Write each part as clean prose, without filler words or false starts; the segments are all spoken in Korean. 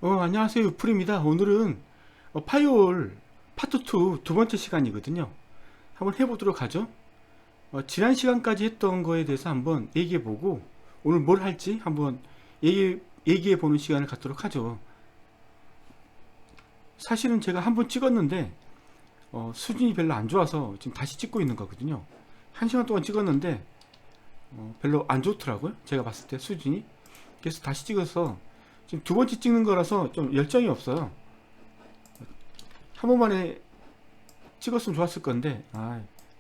안녕하세요. 유풀입니다. 오늘은 파이올 파트 2 두 번째 시간이거든요. 한번 해보도록 하죠. 지난 시간까지 했던 거에 대해서 한번 얘기해보고 오늘 뭘 할지 한번 얘기해보는 시간을 갖도록 하죠. 사실은 제가 한번 찍었는데 수준이 별로 안 좋아서 지금 다시 찍고 있는 거거든요. 한 시간 동안 찍었는데 별로 안 좋더라고요. 제가 봤을 때 수준이. 그래서 다시 찍어서 지금 두 번째 찍는 거라서 좀 열정이 없어요. 한 번만에 찍었으면 좋았을 건데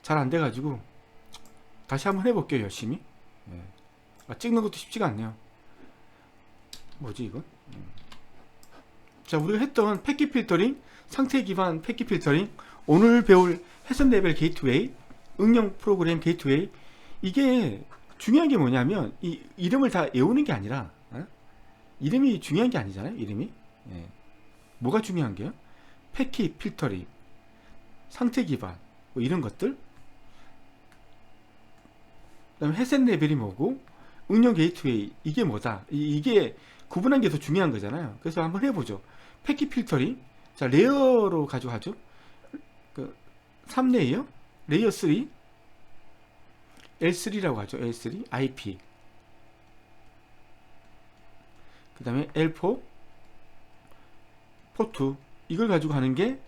잘 안 돼가지고 다시 한번 해볼게요. 열심히. 찍는 것도 쉽지가 않네요. 뭐지 이건? 자, 우리가 했던 패킷 필터링, 상태 기반 패킷 필터링, 오늘 배울 해석 레벨 게이트웨이, 응용 프로그램 게이트웨이. 이게 중요한 게 뭐냐면 이 이름을 다 외우는 게 아니라 이름이 중요한 게 아니잖아요. 이름이. 뭐가 중요한 게요? 패킷 필터링, 상태 기반, 뭐 이런 것들. 그다음에 해석 레벨이 뭐고, 응용 게이트웨이 이게 뭐다. 이게 구분한 게 더 중요한 거잖아요. 그래서 한번 해보죠. 패킷 필터링. 자, 레이어로 가져가죠. 3레이어, 레이어 3, L3라고 하죠. L3, IP. 그 다음에 L4, 포트. 이걸 가지고 하는 게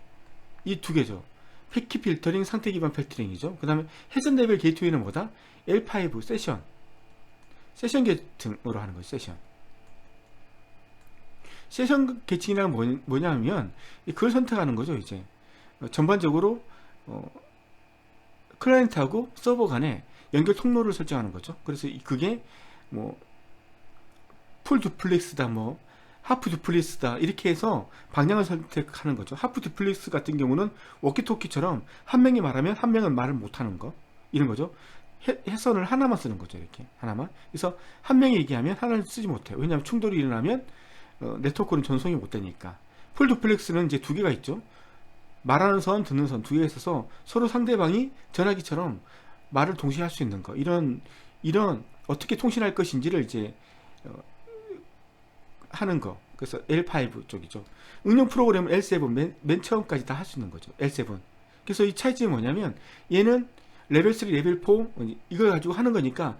이 두 개죠. 패킷 필터링, 상태 기반 필터링이죠. 그 다음에 해석 레벨 게이트웨이는 뭐다? L5, 세션. 세션 계층으로 하는 거죠. 세션 계층이란 뭐냐면 그걸 선택하는 거죠. 이제 전반적으로 클라이언트하고 서버 간에 연결 통로를 설정하는 거죠. 그래서 그게 뭐 풀 두플렉스다, 뭐 하프 두플렉스다, 이렇게 해서 방향을 선택하는 거죠. 하프 두플렉스 같은 경우는 워키토키처럼 한 명이 말하면 한 명은 말을 못하는 거, 이런 거죠. 해선을 하나만 쓰는 거죠. 이렇게 하나만. 그래서 한 명이 얘기하면 하나를 쓰지 못해요. 왜냐하면 충돌이 일어나면 네트워크는 전송이 못 되니까. 풀 두플렉스는 이제 두 개가 있죠. 말하는 선, 듣는 선 두 개가 있어서 서로 상대방이 전화기처럼 말을 동시에 할 수 있는 거, 이런 어떻게 통신할 것인지를 이제 하는 거. 그래서 L5 쪽이죠. 응용 프로그램은 L7, 맨 처음까지 다 할 수 있는 거죠. L7. 그래서 이 차이점이 뭐냐면 얘는 레벨 3, 레벨 4 이걸 가지고 하는 거니까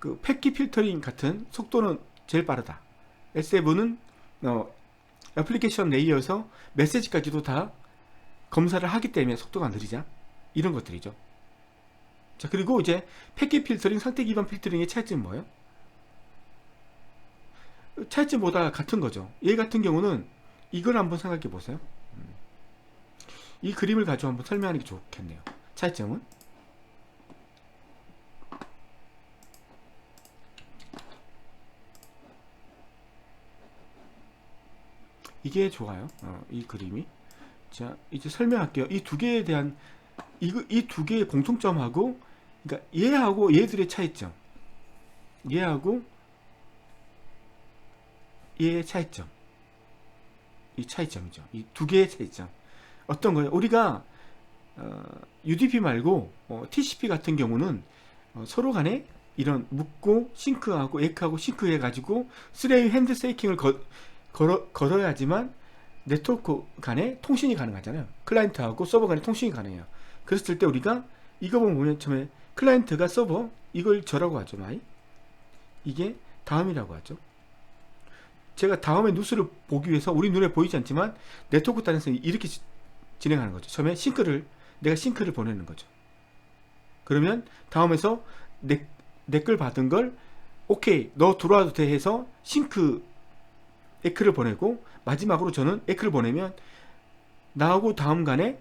그 패킷 필터링 같은 속도는 제일 빠르다. L7은 애플리케이션 레이어에서 메시지까지도 다 검사를 하기 때문에 속도가 느리자. 이런 것들이죠. 자, 그리고 이제 패킷 필터링, 상태 기반 필터링의 차이점은 뭐예요? 차이점보다 같은 거죠. 얘 같은 경우는 이걸 한번 생각해 보세요. 이 그림을 가지고 한번 설명하는 게 좋겠네요. 차이점은 이게 좋아요. 이 그림이. 자, 이제 설명할게요. 이 두 개에 대한 이 두 개의 공통점하고, 그러니까 얘하고 얘들의 차이점, 얘하고 얘의 차이점, 이 차이점이죠. 이 두 개의 차이점. 어떤 거예요? 우리가 UDP 말고 TCP 같은 경우는 서로 간에 이런 묻고 싱크하고 에크하고 싱크해 가지고 3웨이 핸드세이킹을 걸어야지만 네트워크 간에 통신이 가능하잖아요. 클라이언트하고 서버 간에 통신이 가능해요. 그랬을 때 우리가 이거 보면 처음에 클라이언트가 서버, 이걸 저라고 하죠. 이게 다음이라고 하죠. 제가 다음에 뉴스를 보기 위해서 우리 눈에 보이지 않지만 네트워크 단에서 이렇게 진행하는 거죠. 처음에 내가 싱크를 보내는 거죠. 그러면 다음에서 내 걸 받은 걸 오케이, 너 들어와도 돼 해서 싱크 에크를 보내고, 마지막으로 저는 에크를 보내면 나하고 다음 간에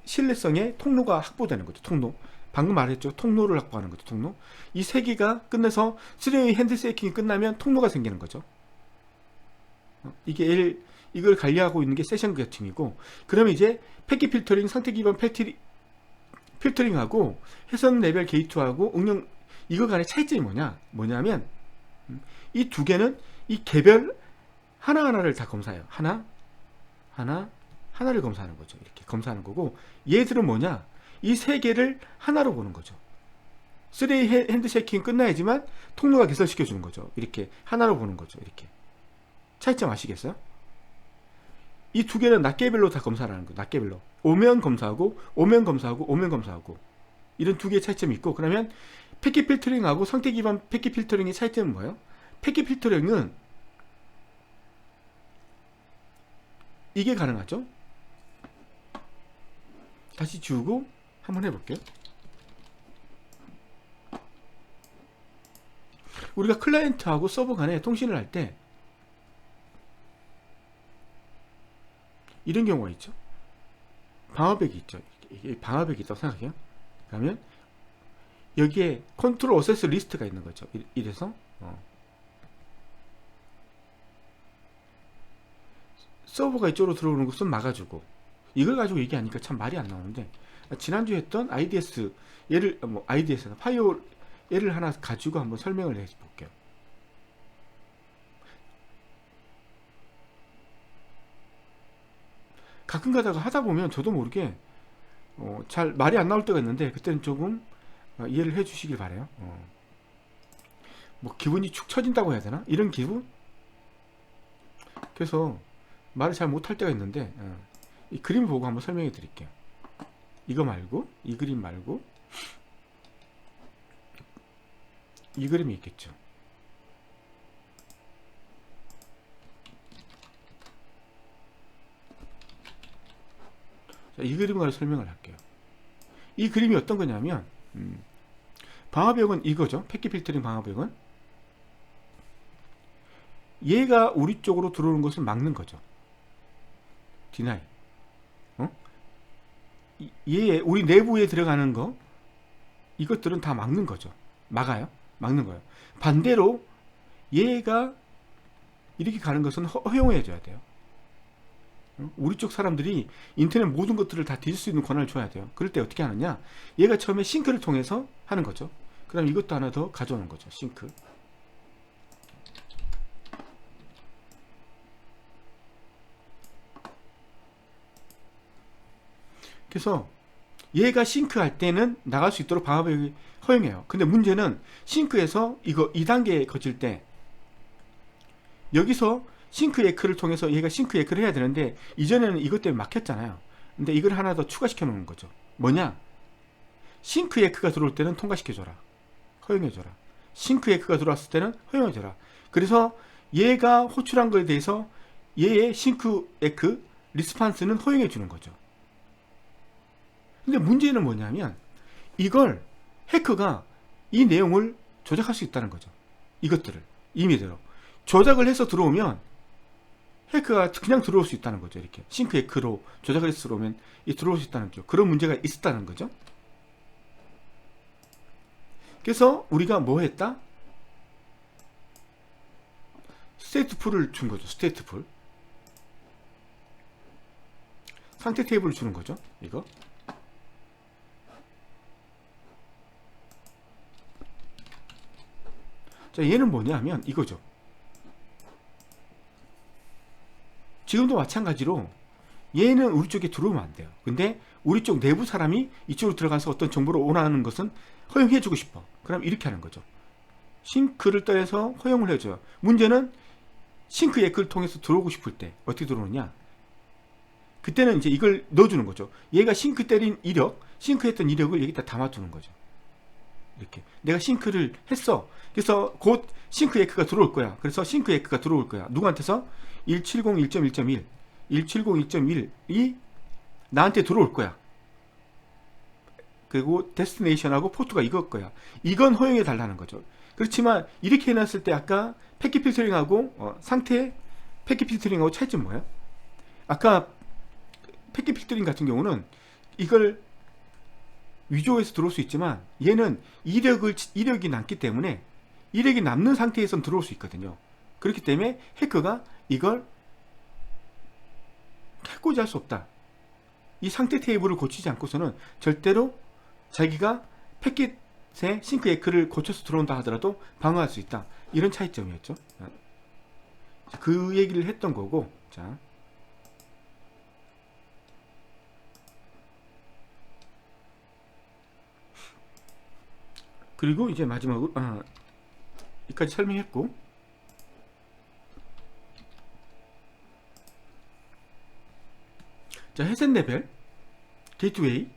신뢰성의 통로가 확보되는 거죠. 통로. 방금 말했죠. 통로를 확보하는 거죠. 통로. 이 세 개가 끝내서 3웨이 핸드세이킹이 끝나면 통로가 생기는 거죠. 이걸 관리하고 있는 게 세션 계층이고, 그러면 이제 패킷 필터링, 상태 기반 필터링하고 해석 레벨 게이트하고 응용, 이거 간의 차이점이 뭐냐면 이 두 개는 이 개별 하나하나를 다 검사해요. 하나를 검사하는 거죠. 이렇게 검사하는 거고, 얘들은 뭐냐? 이 세 개를 하나로 보는 거죠. 3웨이 핸드쉐이킹 끝나야지만 통로가 개설시켜 주는 거죠. 이렇게 하나로 보는 거죠. 이렇게 차이점 아시겠어요? 이 두 개는 낱개별로 다 검사를 하는 거예요. 낱개별로. 오면 검사하고, 오면 검사하고, 오면 검사하고. 이런 두 개의 차이점이 있고, 그러면 패킷 필터링하고 상태 기반 패킷 필터링의 차이점은 뭐예요? 패킷 필터링은 이게 가능하죠. 다시 지우고 한번 해볼게요. 우리가 클라이언트하고 서버 간에 통신을 할 때 이런 경우가 있죠. 방화벽이 있죠. 이게 방화벽이 있다고 생각해요. 그러면 여기에 컨트롤 어세스 리스트가 있는 거죠. 이래서 서버가 이쪽으로 들어오는 것은 막아주고, 이걸 가지고 얘기하니까 참 말이 안 나오는데, 지난주에 했던 IDS 예를 IDS나 파이어 예를 하나 가지고 한번 설명을 해볼게요. 가끔 가다가 하다 보면 저도 모르게 잘 말이 안 나올 때가 있는데, 그때는 조금 이해를 해 주시길 바래요. 뭐 기분이 축 처진다고 해야 되나? 이런 기분? 그래서 말을 잘 못할 때가 있는데, 이 그림 보고 한번 설명해 드릴게요. 이거 말고, 이 그림 말고, 이 그림이 있겠죠. 자, 이 그림을 설명을 할게요. 이 그림이 어떤 거냐면, 방화벽은 이거죠. 패킷 필터링 방화벽은 얘가 우리 쪽으로 들어오는 것을 막는 거죠. 디나이. 얘 우리 내부에 들어가는 거, 이것들은 다 막는 거죠. 막아요. 막는 거예요. 반대로 얘가 이렇게 가는 것은 허용해 줘야 돼요. 우리 쪽 사람들이 인터넷 모든 것들을 다 뒤질 수 있는 권한을 줘야 돼요. 그럴 때 어떻게 하느냐, 얘가 처음에 싱크를 통해서 하는 거죠. 그럼 이것도 하나 더 가져오는 거죠. 싱크. 그래서 얘가 싱크 할 때는 나갈 수 있도록 방화벽이 허용해요. 근데 문제는 싱크에서 이거 2단계 거칠 때 여기서 싱크 에크를 통해서 얘가 싱크 에크를 해야 되는데, 이전에는 이것 때문에 막혔잖아요. 근데 이걸 하나 더 추가시켜 놓는 거죠. 뭐냐, 싱크 에크가 들어올 때는 통과시켜줘라, 허용해줘라. 싱크 에크가 들어왔을 때는 허용해줘라. 그래서 얘가 호출한 거에 대해서 얘의 싱크 에크 리스판스는 허용해주는 거죠. 근데 문제는 뭐냐면, 이걸 해커가 이 내용을 조작할 수 있다는 거죠. 이것들을 임의대로 조작을 해서 들어오면 해커가 그냥 들어올 수 있다는 거죠. 이렇게 싱크 해커로 조작을 해서 들어오면 들어올 수 있다는 거죠. 그런 문제가 있었다는 거죠. 그래서 우리가 뭐 했다? 스테이트풀을 준 거죠. 스테이트풀. 상태 테이블을 주는 거죠. 이거. 자, 얘는 뭐냐면 이거죠. 지금도 마찬가지로 얘는 우리 쪽에 들어오면 안 돼요. 근데 우리 쪽 내부 사람이 이쪽으로 들어가서 어떤 정보를 원하는 것은 허용해주고 싶어. 그럼 이렇게 하는 거죠. 싱크를 떠나서 허용을 해줘요. 문제는 싱크 에크를 통해서 들어오고 싶을 때 어떻게 들어오느냐, 그때는 이제 이걸 넣어주는 거죠. 얘가 싱크 때린 이력, 싱크 했던 이력을 여기다 담아두는 거죠. 이렇게 내가 싱크를 했어. 그래서 곧 싱크 에크가 들어올 거야. 그래서 싱크 에크가 들어올 거야. 누구한테서? 170.1.1 170.1.1이 나한테 들어올 거야. 그리고 데스티네이션하고 포트가 이걸 거야. 이건 허용해 달라는 거죠. 그렇지만 이렇게 해놨을 때 아까 패킷 필터링하고 상태 패킷 필터링하고 차이점 뭐예요? 아까 패킷 필터링 같은 경우는 이걸 위조해서 들어올 수 있지만, 얘는 이력이 남기 때문에 이력이 남는 상태에선 들어올 수 있거든요. 그렇기 때문에 해커가 이걸 해코지 할 수 없다. 이 상태 테이블을 고치지 않고서는 절대로 자기가 패킷의 싱크 에크를 고쳐서 들어온다 하더라도 방어할 수 있다. 이런 차이점이었죠. 그 얘기를 했던 거고. 자, 그리고 이제 마지막으로 여기까지 설명했고, 자, 회선 레벨 게이트웨이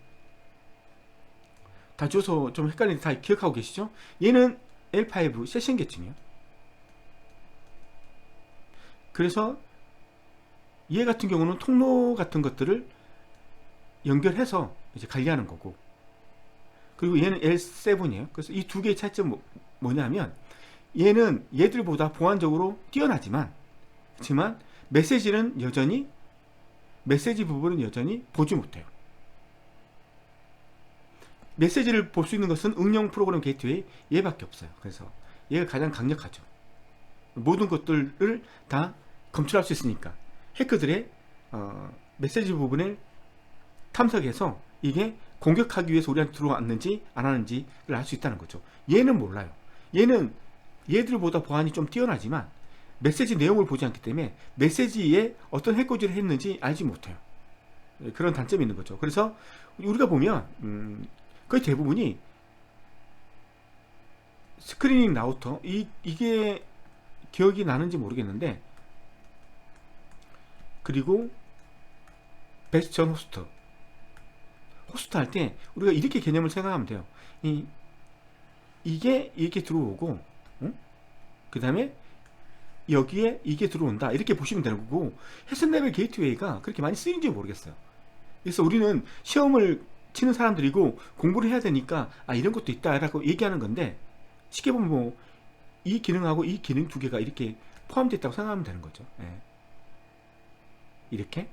다 줘서 좀 헷갈리는데 다 기억하고 계시죠? 얘는 L5 세션 계층이에요. 그래서 얘 같은 경우는 통로 같은 것들을 연결해서 이제 관리하는 거고, 그리고 얘는 L7이에요. 그래서 이 두 개의 차이점은 뭐냐면, 얘는 얘들보다 보안적으로 뛰어나지만, 그렇지만 메시지 부분은 여전히 보지 못해요. 메시지를 볼 수 있는 것은 응용 프로그램 게이트웨이 얘밖에 없어요. 그래서 얘가 가장 강력하죠. 모든 것들을 다 검출할 수 있으니까 해커들의 메시지 부분을 탐색해서 이게 공격하기 위해서 우리한테 들어왔는지 안 왔는지를 알 수 있다는 거죠. 얘는 몰라요. 얘는 얘들보다 보안이 좀 뛰어나지만 메시지 내용을 보지 않기 때문에 메시지에 어떤 해코지를 했는지 알지 못해요. 그런 단점이 있는 거죠. 그래서 우리가 보면 거의 대부분이 스크리닝 라우터 이게 기억이 나는지 모르겠는데, 그리고 베스천 호스트 할 때 우리가 이렇게 개념을 생각하면 돼요. 이게 이렇게 들어오고, 그 다음에 여기에 이게 들어온다, 이렇게 보시면 되는 거고, 회선 레벨 게이트웨이가 그렇게 많이 쓰이는지 모르겠어요. 그래서 우리는 시험을 치는 사람들이고 공부를 해야 되니까 이런 것도 있다 라고 얘기하는 건데, 쉽게 보면 뭐 이 기능하고 이 기능 두 개가 이렇게 포함되어 있다고 생각하면 되는 거죠. 예. 이렇게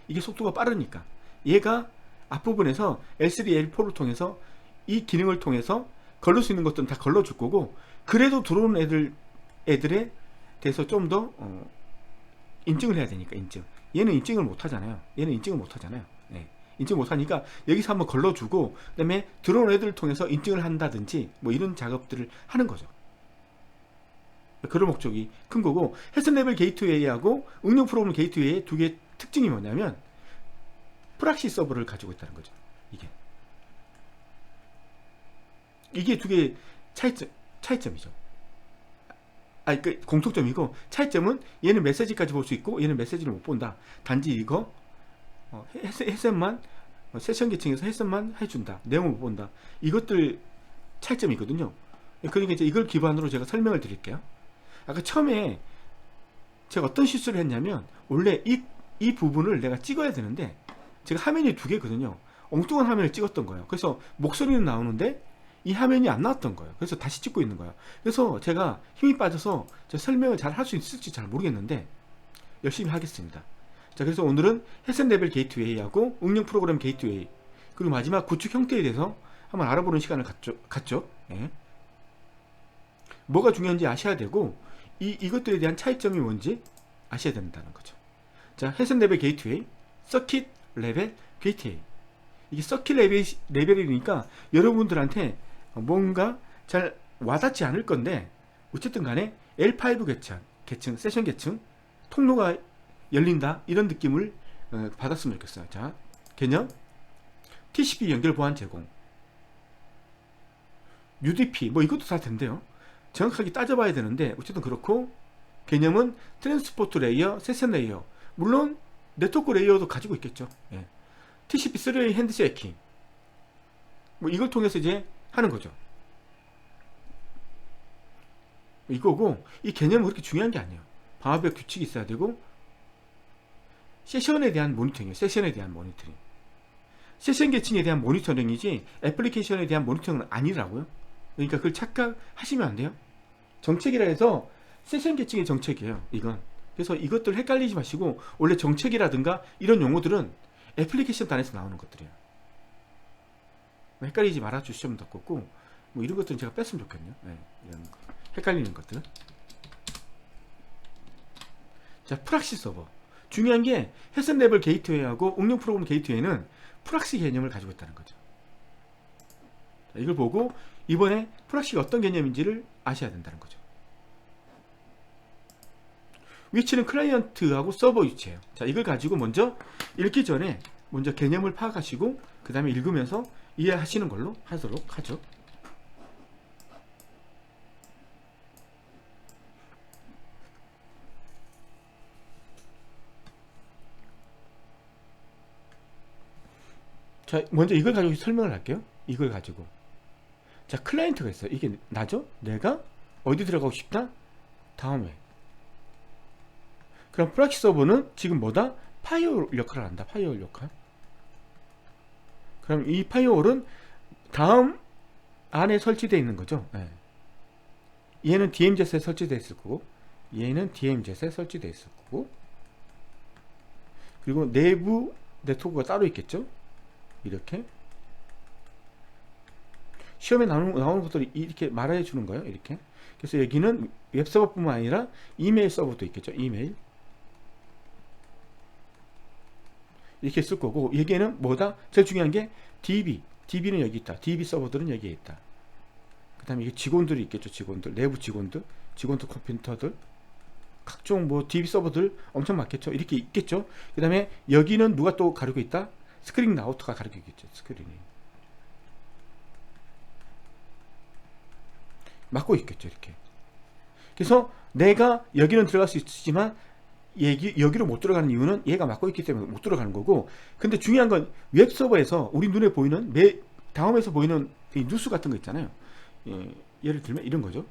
이게 속도가 빠르니까 얘가 앞부분에서 L3, L4를 통해서 이 기능을 통해서 걸릴 수 있는 것들은 다 걸러줄 거고, 그래도 들어오는 애들에 대해서 좀 더 인증을 해야 되니까. 얘는 인증을 못 하잖아요. 예. 인증 못 하니까 여기서 한번 걸러주고, 그 다음에 들어오는 애들을 통해서 인증을 한다든지 뭐 이런 작업들을 하는 거죠. 그런 목적이 큰 거고, 회선 레벨 게이트웨이하고 응용 프로그램 게이트웨이의 두 개의 특징이 뭐냐면 프락시 서버를 가지고 있다는 거죠. 이게 두 개의 차이점이죠. 그 공통점이고, 차이점은 얘는 메시지까지 볼 수 있고 얘는 메시지를 못 본다. 단지 이거 해선만 세션 계층에서 해선만 해준다. 내용을 못 본다. 이것들 차이점이거든요. 그러니까 이제 이걸 기반으로 제가 설명을 드릴게요. 아까 처음에 제가 어떤 실수를 했냐면, 원래 이 부분을 내가 찍어야 되는데 제가 화면이 두 개거든요. 엉뚱한 화면을 찍었던 거예요. 그래서 목소리는 나오는데 이 화면이 안 나왔던 거예요. 그래서 다시 찍고 있는 거예요. 그래서 제가 힘이 빠져서 설명을 잘 할 수 있을지 잘 모르겠는데 열심히 하겠습니다. 자, 그래서 오늘은 회선 레벨 게이트웨이하고 응용 프로그램 게이트웨이, 그리고 마지막 구축 형태에 대해서 한번 알아보는 시간을 갖죠. 예. 뭐가 중요한지 아셔야 되고, 이것들에 대한 차이점이 뭔지 아셔야 된다는 거죠. 자, 회선 레벨 게이트웨이, 서킷 레벨 게이트웨이. 이게 서킷 레벨이니까 여러분들한테 뭔가 잘 와닿지 않을 건데, 어쨌든 간에 L5 계층, 세션 계층, 통로가 열린다, 이런 느낌을 받았으면 좋겠어요. 자, 개념, TCP 연결 보안 제공, UDP, 뭐 이것도 다 된대요. 정확하게 따져봐야 되는데 어쨌든 그렇고, 개념은 트랜스포트 레이어, 세션 레이어, 물론 네트워크 레이어도 가지고 있겠죠. 예. TCP 3웨이 핸드쉐이킹, 뭐 이걸 통해서 이제 하는 거죠. 이거고, 이 개념은 그렇게 중요한 게 아니에요. 방화벽 규칙이 있어야 되고, 세션에 대한 모니터링이에요. 세션 계층에 대한 모니터링이지 애플리케이션에 대한 모니터링은 아니라고요. 그러니까 그걸 착각하시면 안 돼요. 정책이라 해서 세션 계층의 정책이에요, 이건. 그래서 이것들 헷갈리지 마시고, 원래 정책이라든가 이런 용어들은 애플리케이션 단에서 나오는 것들이에요. 헷갈리지 말아 주시면 좋겠고, 뭐 이런 것들은 제가 뺐으면 좋겠네요. 네, 이런 헷갈리는 것들은. 자, 프락시 서버. 중요한 게 회선 레벨 게이트웨이하고 응용 프로그램 게이트웨이는 프락시 개념을 가지고 있다는 거죠. 자, 이걸 보고 이번에 프락시가 어떤 개념인지를 아셔야 된다는 거죠. 위치는 클라이언트하고 서버 위치예요. 자, 이걸 가지고 먼저 읽기 전에 먼저 개념을 파악하시고 그 다음에 읽으면서 이해하시는 걸로 하도록 하죠. 자, 먼저 이걸 가지고 설명을 할게요. 이걸 가지고. 자, 클라이언트가 있어요. 이게 나죠? 내가 어디 들어가고 싶다? 다음에. 그럼 프락시 서버는 지금 뭐다? 파이어올 역할을 한다. 파이어올 역할. 그럼 이 파이어올은 다음 안에 설치되어 있는 거죠. 네. 얘는 DMZ에 설치되어 있을 거고, 얘는 DMZ에 설치되어 있을 거고, 그리고 내부 네트워크가 따로 있겠죠. 이렇게 시험에 나오는 것들이 이렇게 말해 주는 거예요. 이렇게. 그래서 여기는 웹서버뿐만 아니라 이메일 서버도 있겠죠. 이메일 이렇게 쓸 거고, 여기에는 뭐다? 제일 중요한 게 DB는 여기 있다. DB 서버들은 여기에 있다. 그 다음에 이게 직원들이 있겠죠. 직원들, 내부 직원들 컴퓨터들, 각종 뭐 DB 서버들 엄청 많겠죠. 이렇게 있겠죠. 그 다음에 여기는 누가 또 가리고 있다? 스크린 라우터가 가리고 있겠죠. 스크린이 막고 있겠죠. 이렇게. 그래서 내가 여기는 들어갈 수 있지만 여기로 못 들어가는 이유는 얘가 막고 있기 때문에 못 들어가는 거고, 근데 중요한 건 웹서버에서 우리 눈에 보이는 다음에서 보이는 이 뉴스 같은 거 있잖아요. 예, 예를 들면 이런 거죠.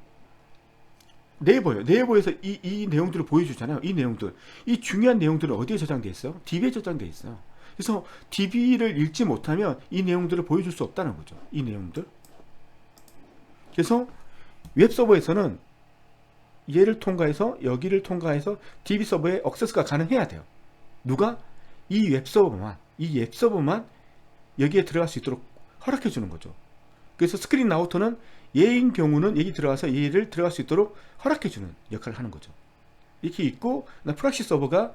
네이버에서 이 내용들을 보여주잖아요. 이 내용들, 이 중요한 내용들은 어디에 저장되어 있어요? DB에 저장되어 있어요. 그래서 DB를 읽지 못하면 이 내용들을 보여줄 수 없다는 거죠. 이 내용들. 그래서 웹서버에서는 얘를 통과해서 여기를 통과해서 DB 서버에 액세스가 가능해야 돼요. 누가? 이 웹서버만 여기에 들어갈 수 있도록 허락해 주는 거죠. 그래서 스크린 라우터는 얘인 경우는 여기 들어가서 얘를 들어갈 수 있도록 허락해 주는 역할을 하는 거죠. 이렇게 있고, 프락시 서버가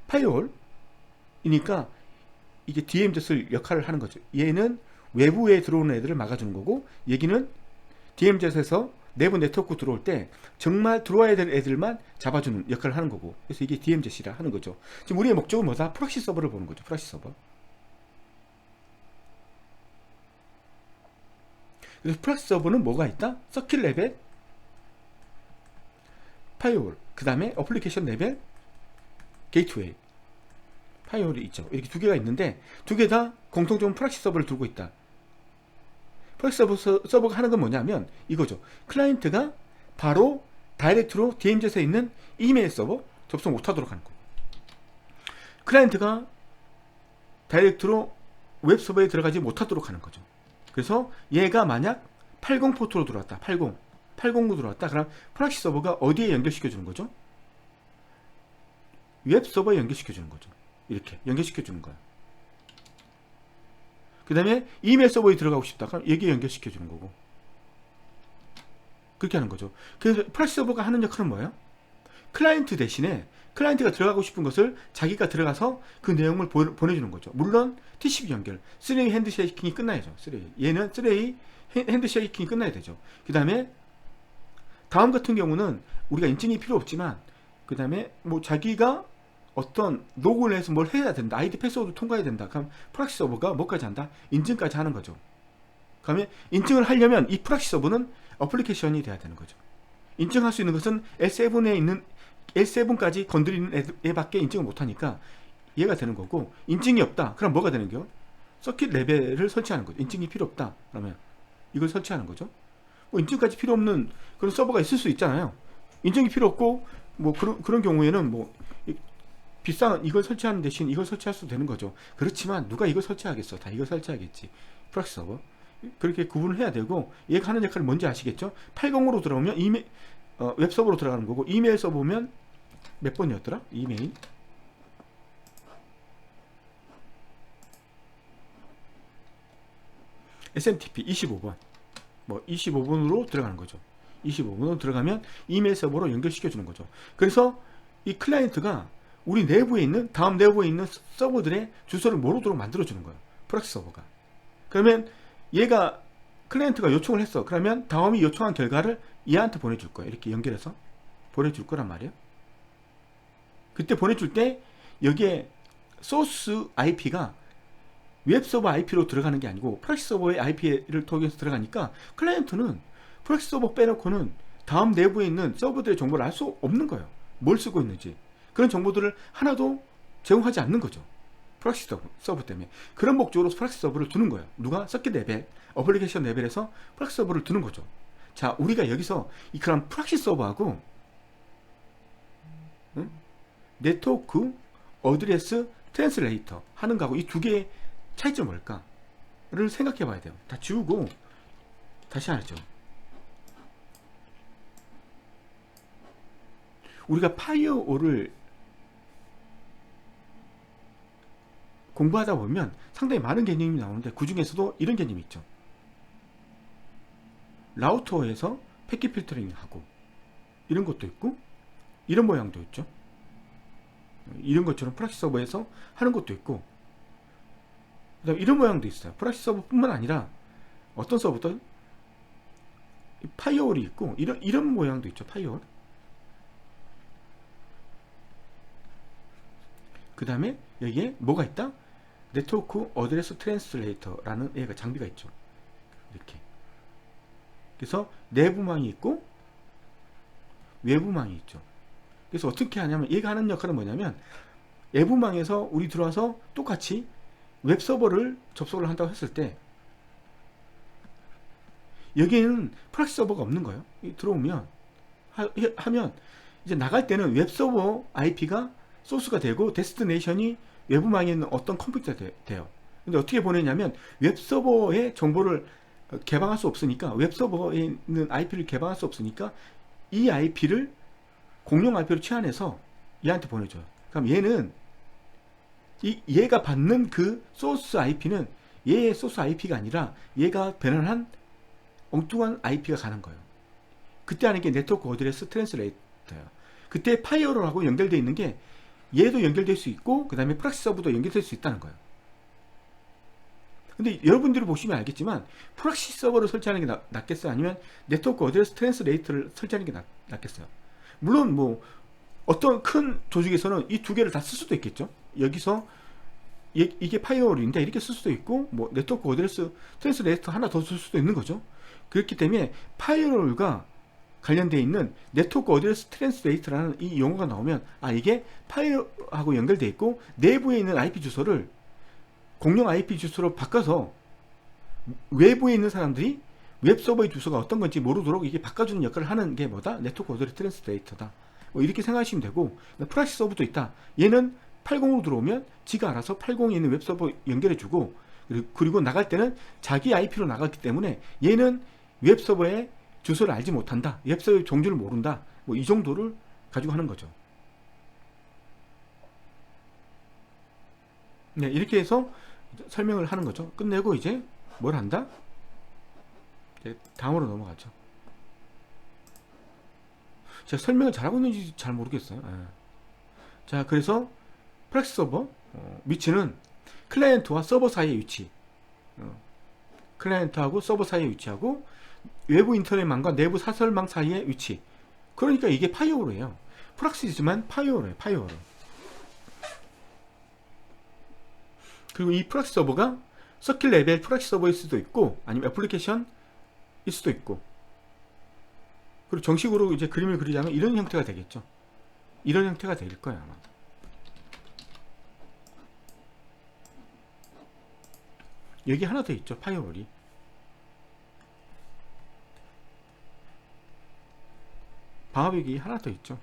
파이어홀이니까 이게 DMZ를 역할을 하는 거죠. 얘는 외부에 들어오는 애들을 막아주는 거고, 여기는 DMZ에서 내부 네트워크 들어올 때 정말 들어와야 될 애들만 잡아주는 역할을 하는 거고, 그래서 이게 DMZ라 하는 거죠. 지금 우리의 목적은 뭐다? 프락시 서버를 보는 거죠. 프락시 서버. 그래서 프락시 서버는 뭐가 있다? 서킷 레벨, 파이어홀, 그 다음에 어플리케이션 레벨, 게이트웨이. 파이어홀이 있죠. 이렇게 두 개가 있는데, 두 개 다 공통적으로 프락시 서버를 두고 있다. 프락시 서버가 하는 건 뭐냐면 이거죠. 클라이언트가 바로 다이렉트로 DMZ에 있는 이메일 서버 접속 못하도록 하는 거예요. 클라이언트가 다이렉트로 웹 서버에 들어가지 못하도록 하는 거죠. 그래서 얘가 만약 80 포트로 들어왔다. 80로 들어왔다. 그럼 프락시 서버가 어디에 연결시켜 주는 거죠? 웹 서버에 연결시켜 주는 거죠. 이렇게 연결시켜 주는 거야. 그 다음에 이메일 서버에 들어가고 싶다. 그럼 여기에 연결시켜 주는 거고. 그렇게 하는 거죠. 그래서 프락시 서버가 하는 역할은 뭐예요? 클라이언트 대신에 클라이언트가 들어가고 싶은 것을 자기가 들어가서 그 내용을 보내주는 거죠. 물론 TCP 연결, 3way 핸드쉐이킹이 끝나야죠. 3way. 얘는 3way 핸드쉐이킹이 끝나야 되죠. 그 다음에 다음 같은 경우는 우리가 인증이 필요 없지만, 그 다음에 뭐 자기가 어떤 로그인을 해서 뭘 해야 된다. 아이디 패스워드 통과해야 된다. 그럼 프락시 서버가 뭐까지 한다? 인증까지 하는 거죠. 그러면 인증을 하려면 이 프락시 서버는 어플리케이션이 돼야 되는 거죠. 인증할 수 있는 것은 L7에 있는 L7까지 건드리는 애밖에 인증을 못하니까 얘가 되는 거고, 인증이 없다. 그럼 뭐가 되는 거요? 서킷 레벨을 설치하는 거죠. 인증이 필요 없다. 그러면 이걸 설치하는 거죠. 뭐 인증까지 필요 없는 그런 서버가 있을 수 있잖아요. 인증이 필요 없고 뭐 그런 경우에는 뭐 비싼 이걸 설치하는 대신 이걸 설치할 수도 되는 거죠. 그렇지만 누가 이걸 설치하겠어? 다 이걸 설치하겠지. 프락시 서버. 그렇게 구분을 해야 되고, 얘가 하는 역할이 뭔지 아시겠죠? 80으로 들어오면 웹 서버로 들어가는 거고, 이메일 서버 보면 몇 번이었더라? 이메일 SMTP 25번. 뭐 25번으로 들어가는 거죠. 25번으로 들어가면 이메일 서버로 연결시켜 주는 거죠. 그래서 이 클라이언트가 우리 내부에 있는 다음 내부에 있는 서버들의 주소를 모르도록 만들어 주는 거예요. 프락시 서버가. 그러면 얘가 클라이언트가 요청을 했어. 그러면 다음이 요청한 결과를 얘한테 보내줄 거예요. 이렇게 연결해서 보내줄 거란 말이에요. 그때 보내줄 때 여기에 소스 IP가 웹서버 IP로 들어가는 게 아니고 프락시 서버의 IP를 통해서 들어가니까 클라이언트는 프락시 서버 빼놓고는 다음 내부에 있는 서버들의 정보를 알 수 없는 거예요. 뭘 쓰고 있는지. 그런 정보들을 하나도 제공하지 않는 거죠. 프락시 서버 때문에. 그런 목적으로 프락시 서버를 두는 거예요. 누가? 서킷 레벨, 어플리케이션 레벨에서 프락시 서버를 두는 거죠. 자, 우리가 여기서 이 그런 프락시 서버하고 네트워크 어드레스 트랜스레이터 하는 거하고 이 두 개의 차이점이 뭘까를 생각해 봐야 돼요. 다 지우고 다시 하죠. 우리가 파이어홀을 공부하다 보면 상당히 많은 개념이 나오는데 그 중에서도 이런 개념이 있죠. 라우터에서 패킷 필터링 하고 이런 것도 있고 이런 모양도 있죠. 이런 것처럼 프락시 서버에서 하는 것도 있고 그다음에 이런 모양도 있어요. 프락시 서버뿐만 아니라 어떤 서버도 파이어홀이 있고 이런 모양도 있죠. 파이어홀. 그 다음에 여기에 뭐가 있다? 네트워크 어드레스 트랜스레이터라는 얘가 장비가 있죠. 이렇게. 그래서 내부망이 있고 외부망이 있죠. 그래서 어떻게 하냐면 얘가 하는 역할은 뭐냐면 외부망에서 우리 들어와서 똑같이 웹서버를 접속을 한다고 했을 때 여기에는 프락시 서버가 없는 거예요. 들어오면 하면 이제 나갈 때는 웹서버 IP가 소스가 되고 데스티네이션이 외부망에 있는 어떤 컴퓨터가 돼요. 근데 어떻게 보내냐면 웹서버의 정보를 개방할 수 없으니까 웹서버에 있는 IP를 개방할 수 없으니까 이 IP를 공용 IP로 취한해서 얘한테 보내줘요. 그럼 얘는 얘가 받는 그 소스 IP는 얘의 소스 IP가 아니라 얘가 변환한 엉뚱한 IP가 가는 거예요. 그때 하는 게 네트워크 어드레스 트랜스레이터예요. 그때 파이어홀하고 연결되어 있는 게 얘도 연결될 수 있고 그 다음에 프락시 서버도 연결될 수 있다는 거예요. 근데 여러분들이 보시면 알겠지만 프락시 서버를 설치하는 게 낫겠어요? 아니면 네트워크 어드레스 트랜스레이터를 설치하는 게 낫겠어요? 물론 뭐 어떤 큰 조직에서는 이 두 개를 다 쓸 수도 있겠죠. 여기서 이게 파이어홀인데 이렇게 쓸 수도 있고 뭐 네트워크 어드레스 트랜스레이터 하나 더 쓸 수도 있는 거죠. 그렇기 때문에 파이어홀과 관련되어 있는 네트워크 어드레스 트랜스레이터라는 이 용어가 나오면 이게 파이어하고 연결되어 있고 내부에 있는 IP 주소를 공용 IP 주소로 바꿔서 외부에 있는 사람들이 웹서버의 주소가 어떤 건지 모르도록 이게 바꿔주는 역할을 하는 게 뭐다? 네트워크 어드레스 트랜스레이터다. 뭐 이렇게 생각하시면 되고 프락시 서버도 있다. 얘는 80으로 들어오면 지가 알아서 80에 있는 웹서버 연결해주고 그리고 나갈 때는 자기 IP로 나갔기 때문에 얘는 웹서버의 주소를 알지 못한다. 웹서버의 종류를 모른다. 뭐 이 정도를 가지고 하는 거죠. 네, 이렇게 해서 설명을 하는 거죠. 끝내고 이제 뭘 한다? 이제 다음으로 넘어가죠. 제가 설명을 잘하고 있는지 잘 모르겠어요. 자, 그래서 프락시 서버 위치는 클라이언트와 서버 사이의 위치, 클라이언트하고 서버 사이의 위치하고 외부 인터넷망과 내부 사설망 사이의 위치. 그러니까 이게 파이어홀이에요. 프락시지만 파이어홀이에요. 파이어홀. 그리고 이 프락시 서버가 서킷 레벨 프락시 서버일 수도 있고 아니면 애플리케이션일 수도 있고 그리고 정식으로 이제 그림을 그리자면 이런 형태가 되겠죠. 이런 형태가 될 거예요 아마. 여기 하나 더 있죠. 파이어홀이. 방화벽이 하나 더 있죠.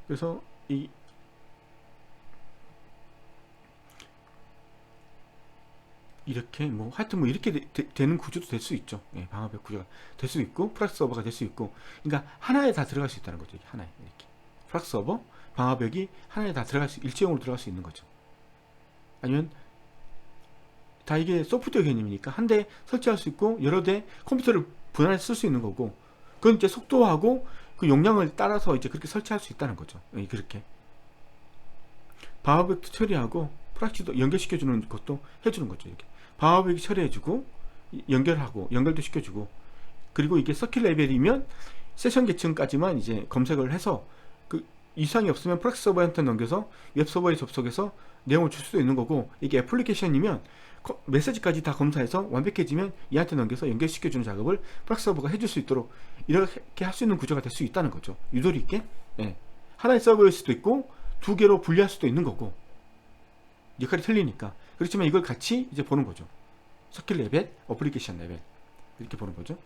그래서 이렇게 뭐 하여튼 뭐 이렇게 되는 구조도 될 수 있죠. 예, 방화벽 구조가 될 수 있고 프락시 서버가 될 수 있고 그러니까 하나에 다 들어갈 수 있다는 거죠. 하나에 이렇게 프락시 서버 방화벽이 하나에 다 들어갈 수 일체형으로 들어갈 수 있는 거죠. 아니면 다 이게 소프트웨어 개념이니까 한 대 설치할 수 있고 여러 대 컴퓨터를 분할해 쓸 수 있는 거고 그건 이제 속도하고 그 용량을 따라서 이제 그렇게 설치할 수 있다는 거죠. 예, 그렇게 방화벽도 처리하고 프락시도 연결시켜주는 것도 해주는 거죠. 이렇게 방화벽이 처리해주고 연결하고 연결도 시켜주고 그리고 이게 서킷 레벨이면 세션 계층까지만 이제 검색을 해서 그 이상이 없으면 프락시 서버한테 넘겨서 웹 서버에 접속해서 내용을 줄 수도 있는 거고 이게 애플리케이션이면 메시지까지 다 검사해서 완벽해지면 얘한테 넘겨서 연결시켜주는 작업을 프락시 서버가 해줄 수 있도록 이렇게 할 수 있는 구조가 될 수 있다는 거죠. 유도리 있게. 예. 하나의 서버일 수도 있고 두 개로 분리할 수도 있는 거고, 역할이 틀리니까. 그렇지만 이걸 같이 이제 보는 거죠. 서킷 레벨, 어플리케이션 레벨, 이렇게 보는 거죠.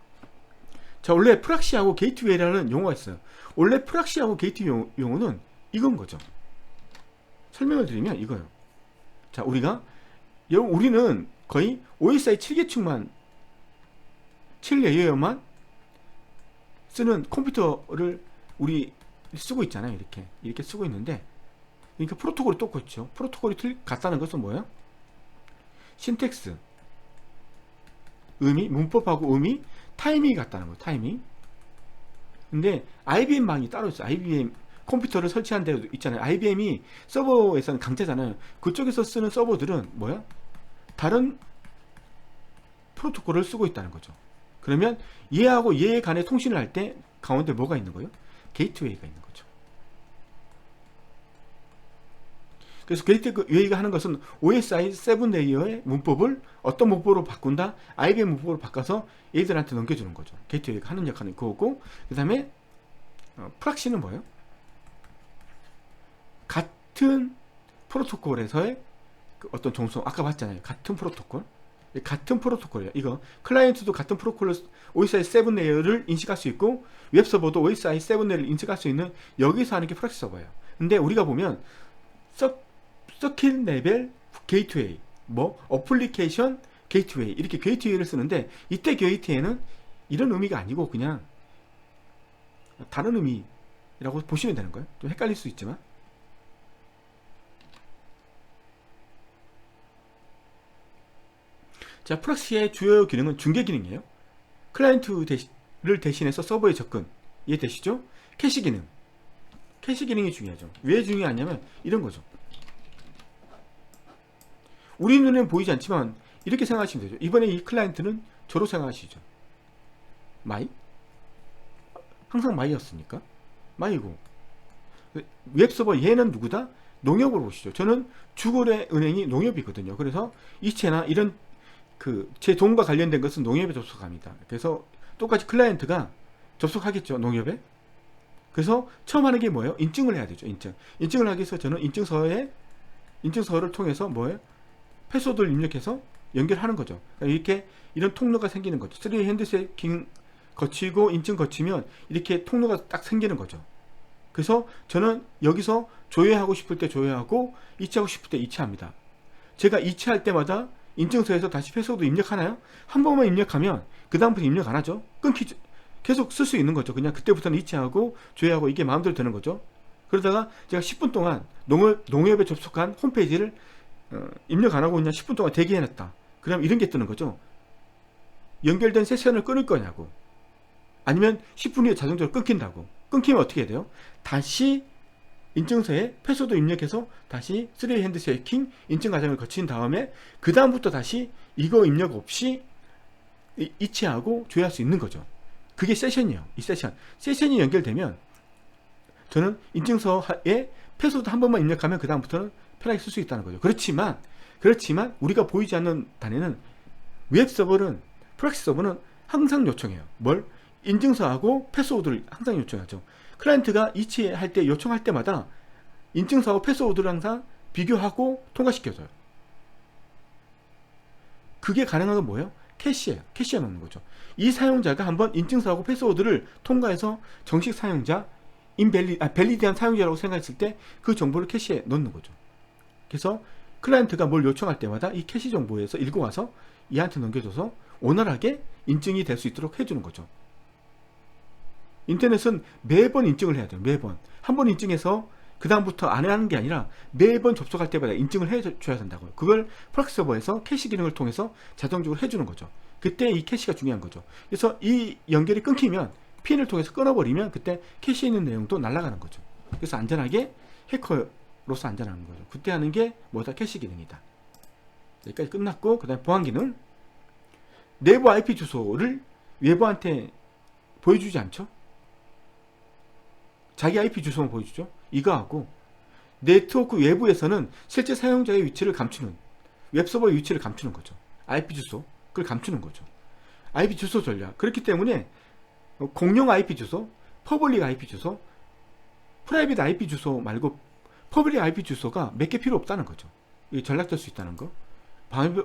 자, 원래 프락시하고 게이트웨이라는 용어가 있어요. 원래 프락시하고 게이트 용어는 이건 거죠. 설명을 드리면 이거예요. 자, 우리는 거의 OSI 7계층만 7레이어만 쓰는 컴퓨터를 우리 쓰고 있잖아요. 이렇게 쓰고 있는데, 그러니까 프로토콜이 똑같죠. 프로토콜이 같다는 것은 뭐예요? 신텍스, 의미, 문법하고 의미, 타이밍이 같다는 거예요. 타이밍. 근데 IBM망이 따로 있어요. IBM 컴퓨터를 설치한 데도 있잖아요. IBM이 서버에서는 강자잖아요. 그쪽에서 쓰는 서버들은 뭐야? 다른 프로토콜을 쓰고 있다는 거죠. 그러면 얘하고 얘 간에 통신을 할 때 가운데 뭐가 있는 거예요? 게이트웨이가 있는 거죠. 그래서 게이트웨이가 하는 것은 OSI 7레이어의 문법을 어떤 문법으로 바꾼다? IBM 문법으로 바꿔서 얘들한테 넘겨주는 거죠. 게이트웨이가 하는 역할은 그거고, 그 다음에 프락시는 뭐예요? 같은 프로토콜에서의 그 어떤 종속, 아까 봤잖아요. 같은 프로토콜이에요. 이거 클라이언트도 같은 프로토콜을 OSI 7레이어를 인식할 수 있고, 웹서버도 OSI 7레이어를 인식할 수 있는, 여기서 하는 게 프락시 서버예요. 근데 우리가 보면 서킷 레벨 게이트웨이, 어플리케이션 게이트웨이, 이렇게 게이트웨이를 쓰는데, 이때 게이트웨이는 이런 의미가 아니고 그냥 다른 의미라고 보시면 되는 거예요. 좀 헷갈릴 수 있지만. 자, 프락시의 주요 기능은 중계 기능이에요. 클라이언트를 대신해서 서버에 접근. 이해되시죠? 캐시 기능. 캐시 기능이 중요하죠. 왜 중요하냐면 이런 거죠. 우리 눈에는 보이지 않지만 이렇게 생각하시면 되죠. 이번에 이 클라이언트는 저로 생각하시죠. 마이? 항상 마이였으니까. 마이고. 웹서버 얘는 누구다? 농협으로 보시죠. 저는 주거래 은행이 농협이거든요. 그래서 이체나 이런 제 돈과 관련된 것은 농협에 접속합니다. 그래서 똑같이 클라이언트가 접속하겠죠. 농협에. 그래서 처음 하는 게 뭐예요? 인증을 해야 되죠. 인증을 하기 위해서 저는 인증서를 통해서 뭐예요? 패스워드를 입력해서 연결하는 거죠. 이렇게 이런 통로가 생기는 거죠. 3 핸드쉐이킹 거치고 인증 거치면 이렇게 통로가 딱 생기는 거죠. 그래서 저는 여기서 조회하고 싶을 때 조회하고 이체하고 싶을 때 이체합니다. 제가 이체할 때마다 인증서에서 다시 패스워드 입력하나요? 한 번만 입력하면 그 다음부터 입력 안 하죠. 끊기죠. 계속 쓸 수 있는 거죠. 그냥 그때부터는 이체하고 조회하고 이게 마음대로 되는 거죠. 그러다가 제가 10분 동안 농협에 접속한 홈페이지를 입력 안 하고 그냥 10분 동안 대기해놨다. 그럼 이런 게 뜨는 거죠. 연결된 세션을 끊을 거냐고. 아니면 10분 후에 자동적으로 끊긴다고. 끊기면 어떻게 해야 돼요? 다시 인증서에 패스워드 입력해서 다시 3 핸드쉐이킹 인증 과정을 거친 다음에 그 다음부터 다시 이거 입력 없이 이체하고 조회할 수 있는 거죠. 그게 세션이에요. 이 세션이 연결되면 저는 인증서에 패스워드 한 번만 입력하면 그 다음부터는 편하게 쓸 수 있다는 거죠. 그렇지만 우리가 보이지 않는 단에는 프락시 서버는 항상 요청해요. 뭘? 인증서하고 패스워드를 항상 요청하죠. 클라이언트가 이체할 때 요청할 때마다 인증서하고 패스워드를 항상 비교하고 통과시켜줘요. 그게 가능한 건 뭐예요? 캐시예요. 캐시해 놓는 거죠. 이 사용자가 한번 인증서하고 패스워드를 통과해서 정식 사용자, 밸리드한 사용자라고 생각했을 때 그 정보를 캐시해 놓는 거죠. 그래서 클라이언트가 뭘 요청할 때마다 이 캐시 정보에서 읽고 와서 얘한테 넘겨줘서 원활하게 인증이 될 수 있도록 해주는 거죠. 인터넷은 매번 인증을 해야 돼요. 매번. 한 번 인증해서 그 다음부터 안 하는 게 아니라 매번 접속할 때마다 인증을 해줘야 된다고요. 그걸 프락시 서버에서 캐시 기능을 통해서 자동적으로 해주는 거죠. 그때 이 캐시가 중요한 거죠. 그래서 이 연결이 끊기면 핀을 통해서 끊어버리면 그때 캐시에 있는 내용도 날아가는 거죠. 그래서 안전하게 해커로서 안전한 거죠. 그때 하는 게 뭐다? 캐시 기능이다. 여기까지 끝났고, 그 다음에 보안 기능. 내부 IP 주소를 외부한테 보여주지 않죠? 자기 IP 주소만 보여주죠. 이거하고 네트워크 외부에서는 실제 사용자의 위치를 감추는, 웹서버의 위치를 감추는 거죠. IP 주소, 그걸 감추는 거죠. IP 주소 전략. 그렇기 때문에 공용 IP 주소, 퍼블릭 IP 주소, 프라이빗 IP 주소 말고 퍼블릭 IP 주소가 몇 개 필요 없다는 거죠. 이 전락될 수 있다는 거,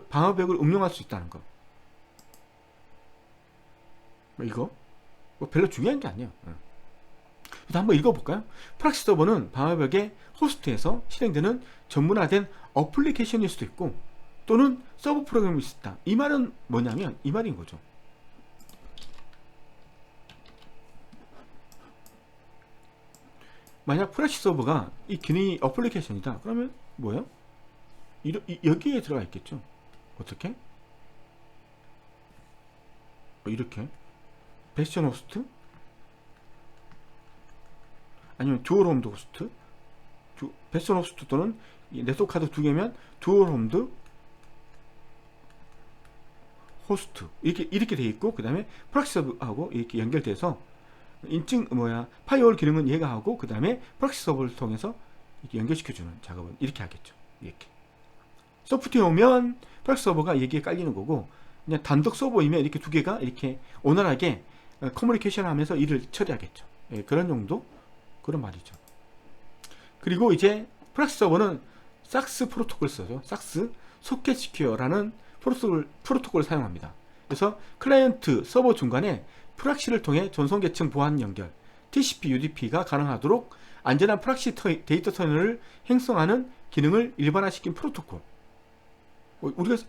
방어벽을 응용할 수 있다는 거. 이거 뭐 별로 중요한 게 아니에요. 한번 읽어볼까요? 프락시 서버는 방어벽의 호스트에서 실행되는 전문화된 어플리케이션일 수도 있고 또는 서버 프로그램일 수 있다. 이 말은 뭐냐면 이 말인 거죠. 만약 프락시 서버가 이 기능이 어플리케이션이다. 그러면 뭐예요? 여기에 들어가 있겠죠. 어떻게? 이렇게 베스천 호스트 아니면 듀얼 홈드 호스트, 베스천 호스트 또는 네트워크 카드 두 개면 듀얼 홈드 호스트 이렇게 돼 있고, 그 다음에 프락시 서버하고 이렇게 연결돼서 인증 파이어월 기능은 얘가 하고, 그 다음에 프락시 서버를 통해서 이렇게 연결시켜주는 작업은 이렇게 하겠죠. 이렇게 소프트웨어 오면 프락시 서버가 여기에 깔리는 거고, 그냥 단독 서버이면 이렇게 두 개가 이렇게 원활하게 커뮤니케이션 하면서 일을 처리하겠죠. 예, 그런 정도? 그런 말이죠. 그리고 이제 프락시 서버는 삭스 프로토콜 써죠. 삭스 소켓 시큐어라는 프로토콜을 사용합니다. 그래서 클라이언트 서버 중간에 프락시를 통해 전송 계층 보안 연결 TCP UDP가 가능하도록 안전한 프락시 데이터 터널을 행성하는 기능을 일반화시킨 프로토콜. 우리가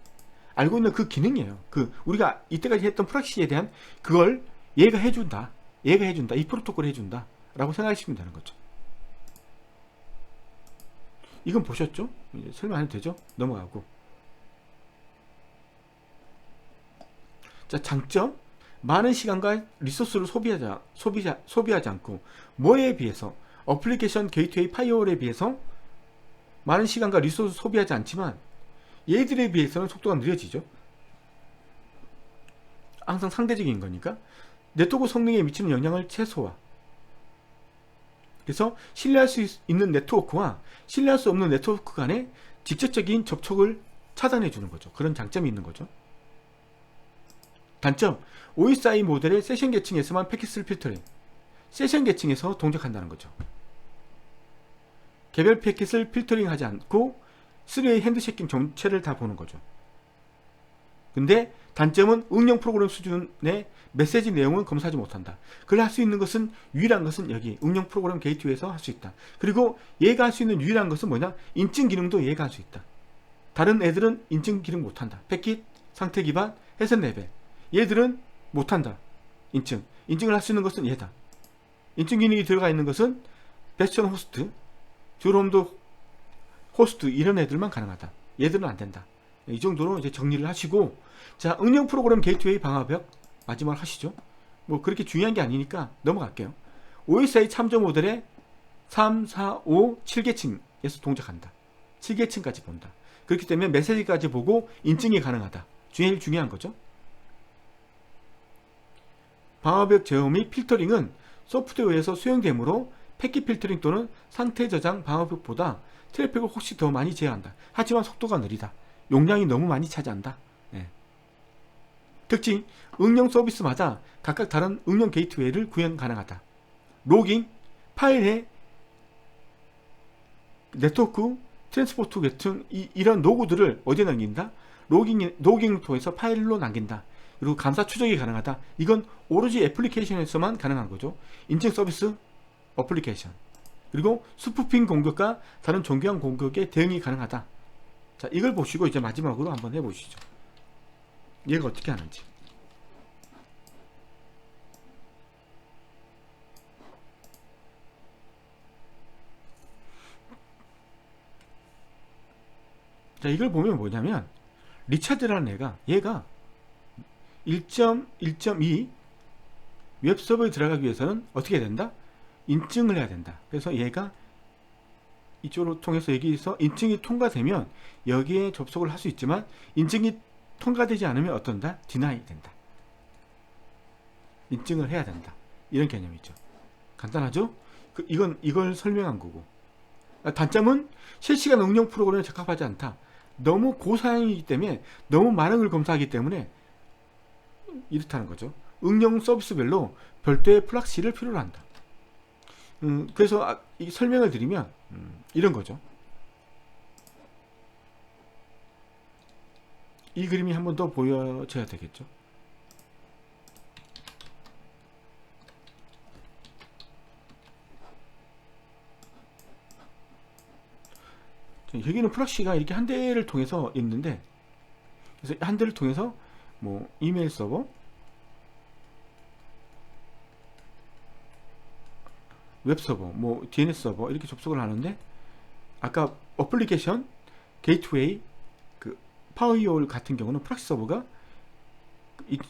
알고 있는 그 기능이에요. 우리가 이때까지 했던 프락시에 대한 그걸 얘가 해준다. 이 프로토콜을 해준다. 라고 생각하시면 되는 거죠. 이건 보셨죠? 이제 설명 안 해도 되죠? 넘어가고. 자, 장점. 많은 시간과 리소스를 소비하지 않고, 뭐에 비해서? 어플리케이션 게이트웨이 파이어월에 비해서 많은 시간과 리소스 소비하지 않지만 얘들에 비해서는 속도가 느려지죠. 항상 상대적인 거니까. 네트워크 성능에 미치는 영향을 최소화. 그래서 신뢰할 수 있는 네트워크와 신뢰할 수 없는 네트워크 간의 직접적인 접촉을 차단해 주는 거죠. 그런 장점이 있는 거죠. 단점, OSI 모델의 세션 계층에서만 패킷을 필터링. 세션 계층에서 동작한다는 거죠. 개별 패킷을 필터링 하지 않고 3웨이 핸드쉐킹 전체를 다 보는 거죠. 근데 단점은 응용 프로그램 수준의 메시지 내용은 검사하지 못한다. 그걸 할 수 있는 것은, 유일한 것은 여기 응용 프로그램 게이트웨이에서 할 수 있다. 그리고 얘가 할 수 있는 유일한 것은 뭐냐? 인증 기능도 얘가 할 수 있다. 다른 애들은 인증 기능 못한다. 패킷, 상태 기반, 해석 레벨. 얘들은 못한다. 인증을 할 수 있는 것은 얘다. 인증 기능이 들어가 있는 것은 베스천 호스트, 듀얼홈드 호스트 이런 애들만 가능하다. 얘들은 안 된다. 이 정도로 이제 정리를 하시고, 자, 응용 프로그램 게이트웨이 방화벽 마지막으로 하시죠. 뭐 그렇게 중요한 게 아니니까 넘어갈게요. OSI 참조 모델의 3, 4, 5, 7계층에서 동작한다. 7계층까지 본다. 그렇기 때문에 메시지까지 보고 인증이 가능하다. 제일 중요한 거죠. 방화벽 제어 및 필터링은 소프트웨어에서 수행되므로 패킷 필터링 또는 상태 저장 방화벽보다 트래픽을 혹시 더 많이 제어한다. 하지만 속도가 느리다. 용량이 너무 많이 차지한다. 네. 특징, 응용 서비스마다 각각 다른 응용 게이트웨이를 구현 가능하다. 로깅, 파일의 네트워크, 트랜스포트 계층 이런 로그들을 어디에 남긴다? 로깅을 통해서 파일로 남긴다. 그리고 감사 추적이 가능하다. 이건 오로지 애플리케이션에서만 가능한 거죠. 인증 서비스, 어플리케이션. 그리고 스푸핑 공격과 다른 정교한 공격에 대응이 가능하다. 자, 이걸 보시고 이제 마지막으로 한번 해보시죠. 얘가 어떻게 하는지. 자, 이걸 보면 뭐냐면 리차드라는 얘가 1.1.2 웹서버에 들어가기 위해서는 어떻게 해야 된다? 인증을 해야 된다. 그래서 얘가 이쪽으로 통해서 여기서 인증이 통과되면 여기에 접속을 할 수 있지만, 인증이 통과되지 않으면 어떤다? 디나이 된다. 인증을 해야 된다. 이런 개념이죠. 간단하죠? 이걸 설명한 거고. 단점은 실시간 응용 프로그램에 적합하지 않다. 너무 고사양이기 때문에, 너무 많은 걸 검사하기 때문에 이렇다는 거죠. 응용 서비스별로 별도의 프락시를 필요로 한다. 그래서 이 설명을 드리면 이런 거죠. 이 그림이 한 번 더 보여져야 되겠죠. 여기는 프락시가 이렇게 한 대를 통해서 있는데, 그래서 한 대를 통해서 뭐 이메일 서버, 웹 서버, 뭐 DNS 서버 이렇게 접속을 하는데, 아까 어플리케이션 게이트웨이 그 파이어올 같은 경우는 프락시 서버가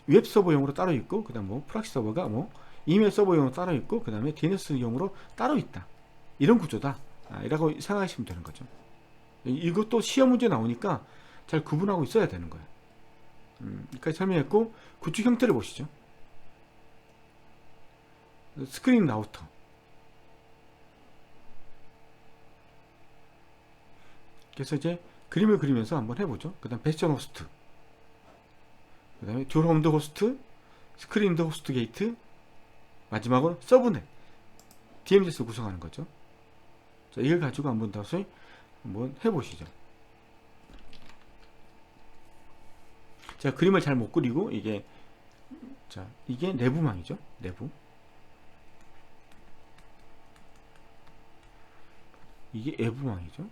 웹 서버용으로 따로 있고, 그다음 뭐 프락시 서버가 뭐 이메일 서버용으로 따로 있고, 그다음에 DNS용으로 따로 있다. 이런 구조다. 이라고 생각하시면 되는 거죠. 이것도 시험 문제 나오니까 잘 구분하고 있어야 되는 거예요. 여기까지 설명했고, 구축 형태를 보시죠. 스크린 라우터. 그래서 이제 그림을 그리면서 한번 해보죠. 그 다음 베스천 호스트, 그 다음에 듀얼 홈드 호스트, 스크린드 호스트 게이트, 마지막으로 서브넷, DMZ에서 구성하는 거죠. 자, 이걸 가지고 한번 다시 한번 해보시죠. 제가 그림을 잘 못 그리고 이게 내부망이죠. 내부. 이게 외부망이죠.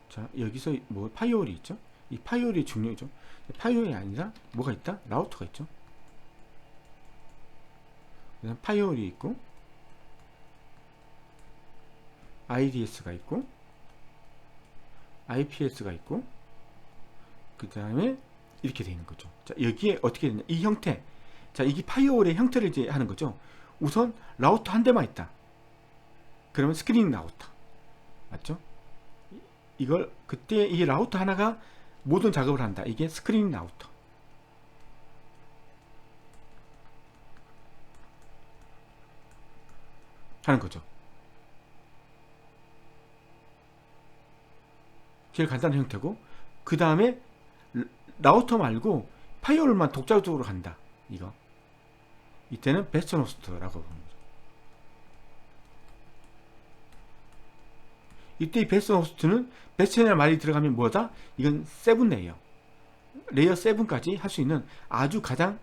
자, 여기서 뭐 파이어홀이 있죠. 이 파이어홀이 중요하죠. 파이어홀이 아니라 뭐가 있다? 라우터가 있죠. 그다음 파이어홀이 있고, IDS가 있고, IPS가 있고, 그 다음에 이렇게 되어 있는 거죠. 자, 여기에 어떻게 되냐? 이 형태. 자, 이게 파이어홀의 형태를 이제 하는 거죠. 우선 라우터 한 대만 있다. 그러면 스크린 라우터. 맞죠? 이걸 그때 이 라우터 하나가 모든 작업을 한다. 이게 스크린 라우터. 하는 거죠. 제일 간단한 형태고, 그 다음에 라우터 말고 파이어홀만 독자적으로 간다. 이거. 이때는 베스천 호스트라고 부릅니다. 이때 이 베스천 호스트는 베스천이라는 말이 들어가면 뭐다? 이건 7 레이어. 레이어 7까지 할 수 있는 아주 가장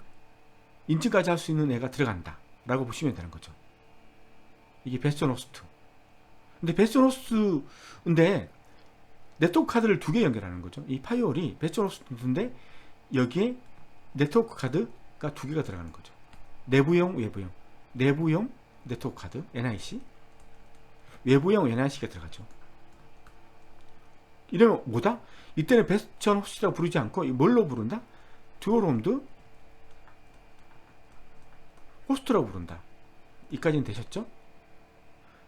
인증까지 할 수 있는 애가 들어간다. 라고 보시면 되는 거죠. 이게 베스천 호스트. 근데 베스천 호스트인데 네트워크 카드를 2개 연결하는 거죠. 이 파이어홀이 베스천 호스트인데 여기에 네트워크 카드가 2개가 들어가는 거죠. 내부용, 외부용. 내부용 네트워크 카드 NIC, 외부용 NIC가 들어가죠. 이러면 뭐다? 이때는 베스천 호스트라고 부르지 않고 뭘로 부른다? 듀얼 홈드 호스트라고 부른다. 이까지는 되셨죠?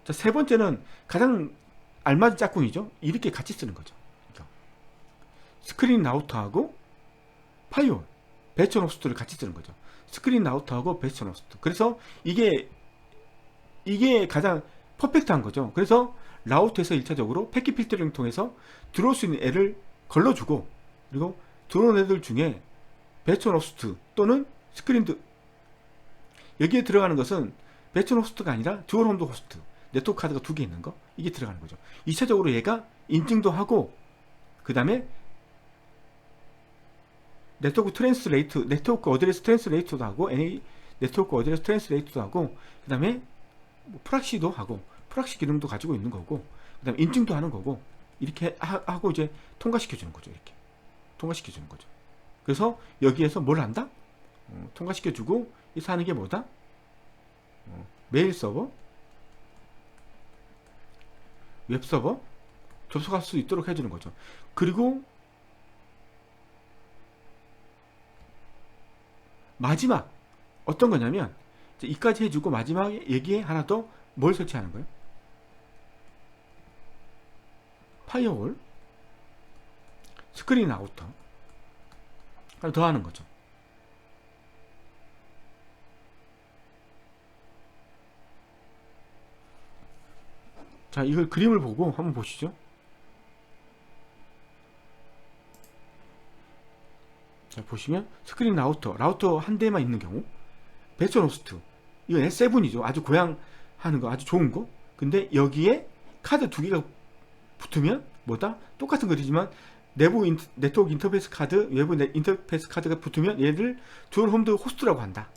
자, 세 번째는 가장 알맞은 짝꿍이죠. 이렇게 같이 쓰는 거죠. 스크린 라우터하고 파이어홀, 베스천 호스트를 같이 쓰는 거죠. 스크린 라우터하고 베스천 호스트. 그래서 이게 가장 퍼펙트한 거죠. 그래서 라우터에서 1차적으로 패킷 필터링을 통해서 들어올 수 있는 애를 걸러주고, 그리고 들어오는 애들 중에 베스천 호스트 또는 스크린드, 여기에 들어가는 것은 베스천 호스트가 아니라 듀얼 홈드 호스트, 네트워크 카드가 2개 있는 거, 이게 들어가는 거죠. 2차적으로 얘가 인증도 하고, 그 다음에 네트워크 트랜스레이트, 네트워크 어드레스 트랜스레이트도 하고, 네트워크 어드레스 트랜스레이트도 하고, 그 다음에 뭐 프락시도 하고, 프락시 기능도 가지고 있는 거고, 그 다음에 인증도 하는 거고, 이렇게 하고 이제 통과시켜 주는 거죠. 이렇게 통과시켜 주는 거죠. 그래서 여기에서 뭘 한다? 통과시켜 주고, 이 사는 게 뭐다? 메일 서버, 웹 서버 접속할 수 있도록 해주는 거죠. 그리고 마지막 어떤 거냐면, 이까지 해주고 마지막에 여기에 하나 더 뭘 설치하는 거예요? 파이어홀, 스크린 라우터 하나 더 하는 거죠. 자, 이걸 그림을 보고 한번 보시죠. 자, 보시면 스크린 라우터 한 대만 있는 경우, 베스천 호스트, 이건 S7이죠. 아주 고양하는 거, 아주 좋은 거. 근데 여기에 카드 두 개가 붙으면 뭐다? 똑같은 거리지만 내부 네트워크 인터페이스 카드, 외부 인터페이스 카드가 붙으면 얘를 듀얼 홈드 호스트라고 한다.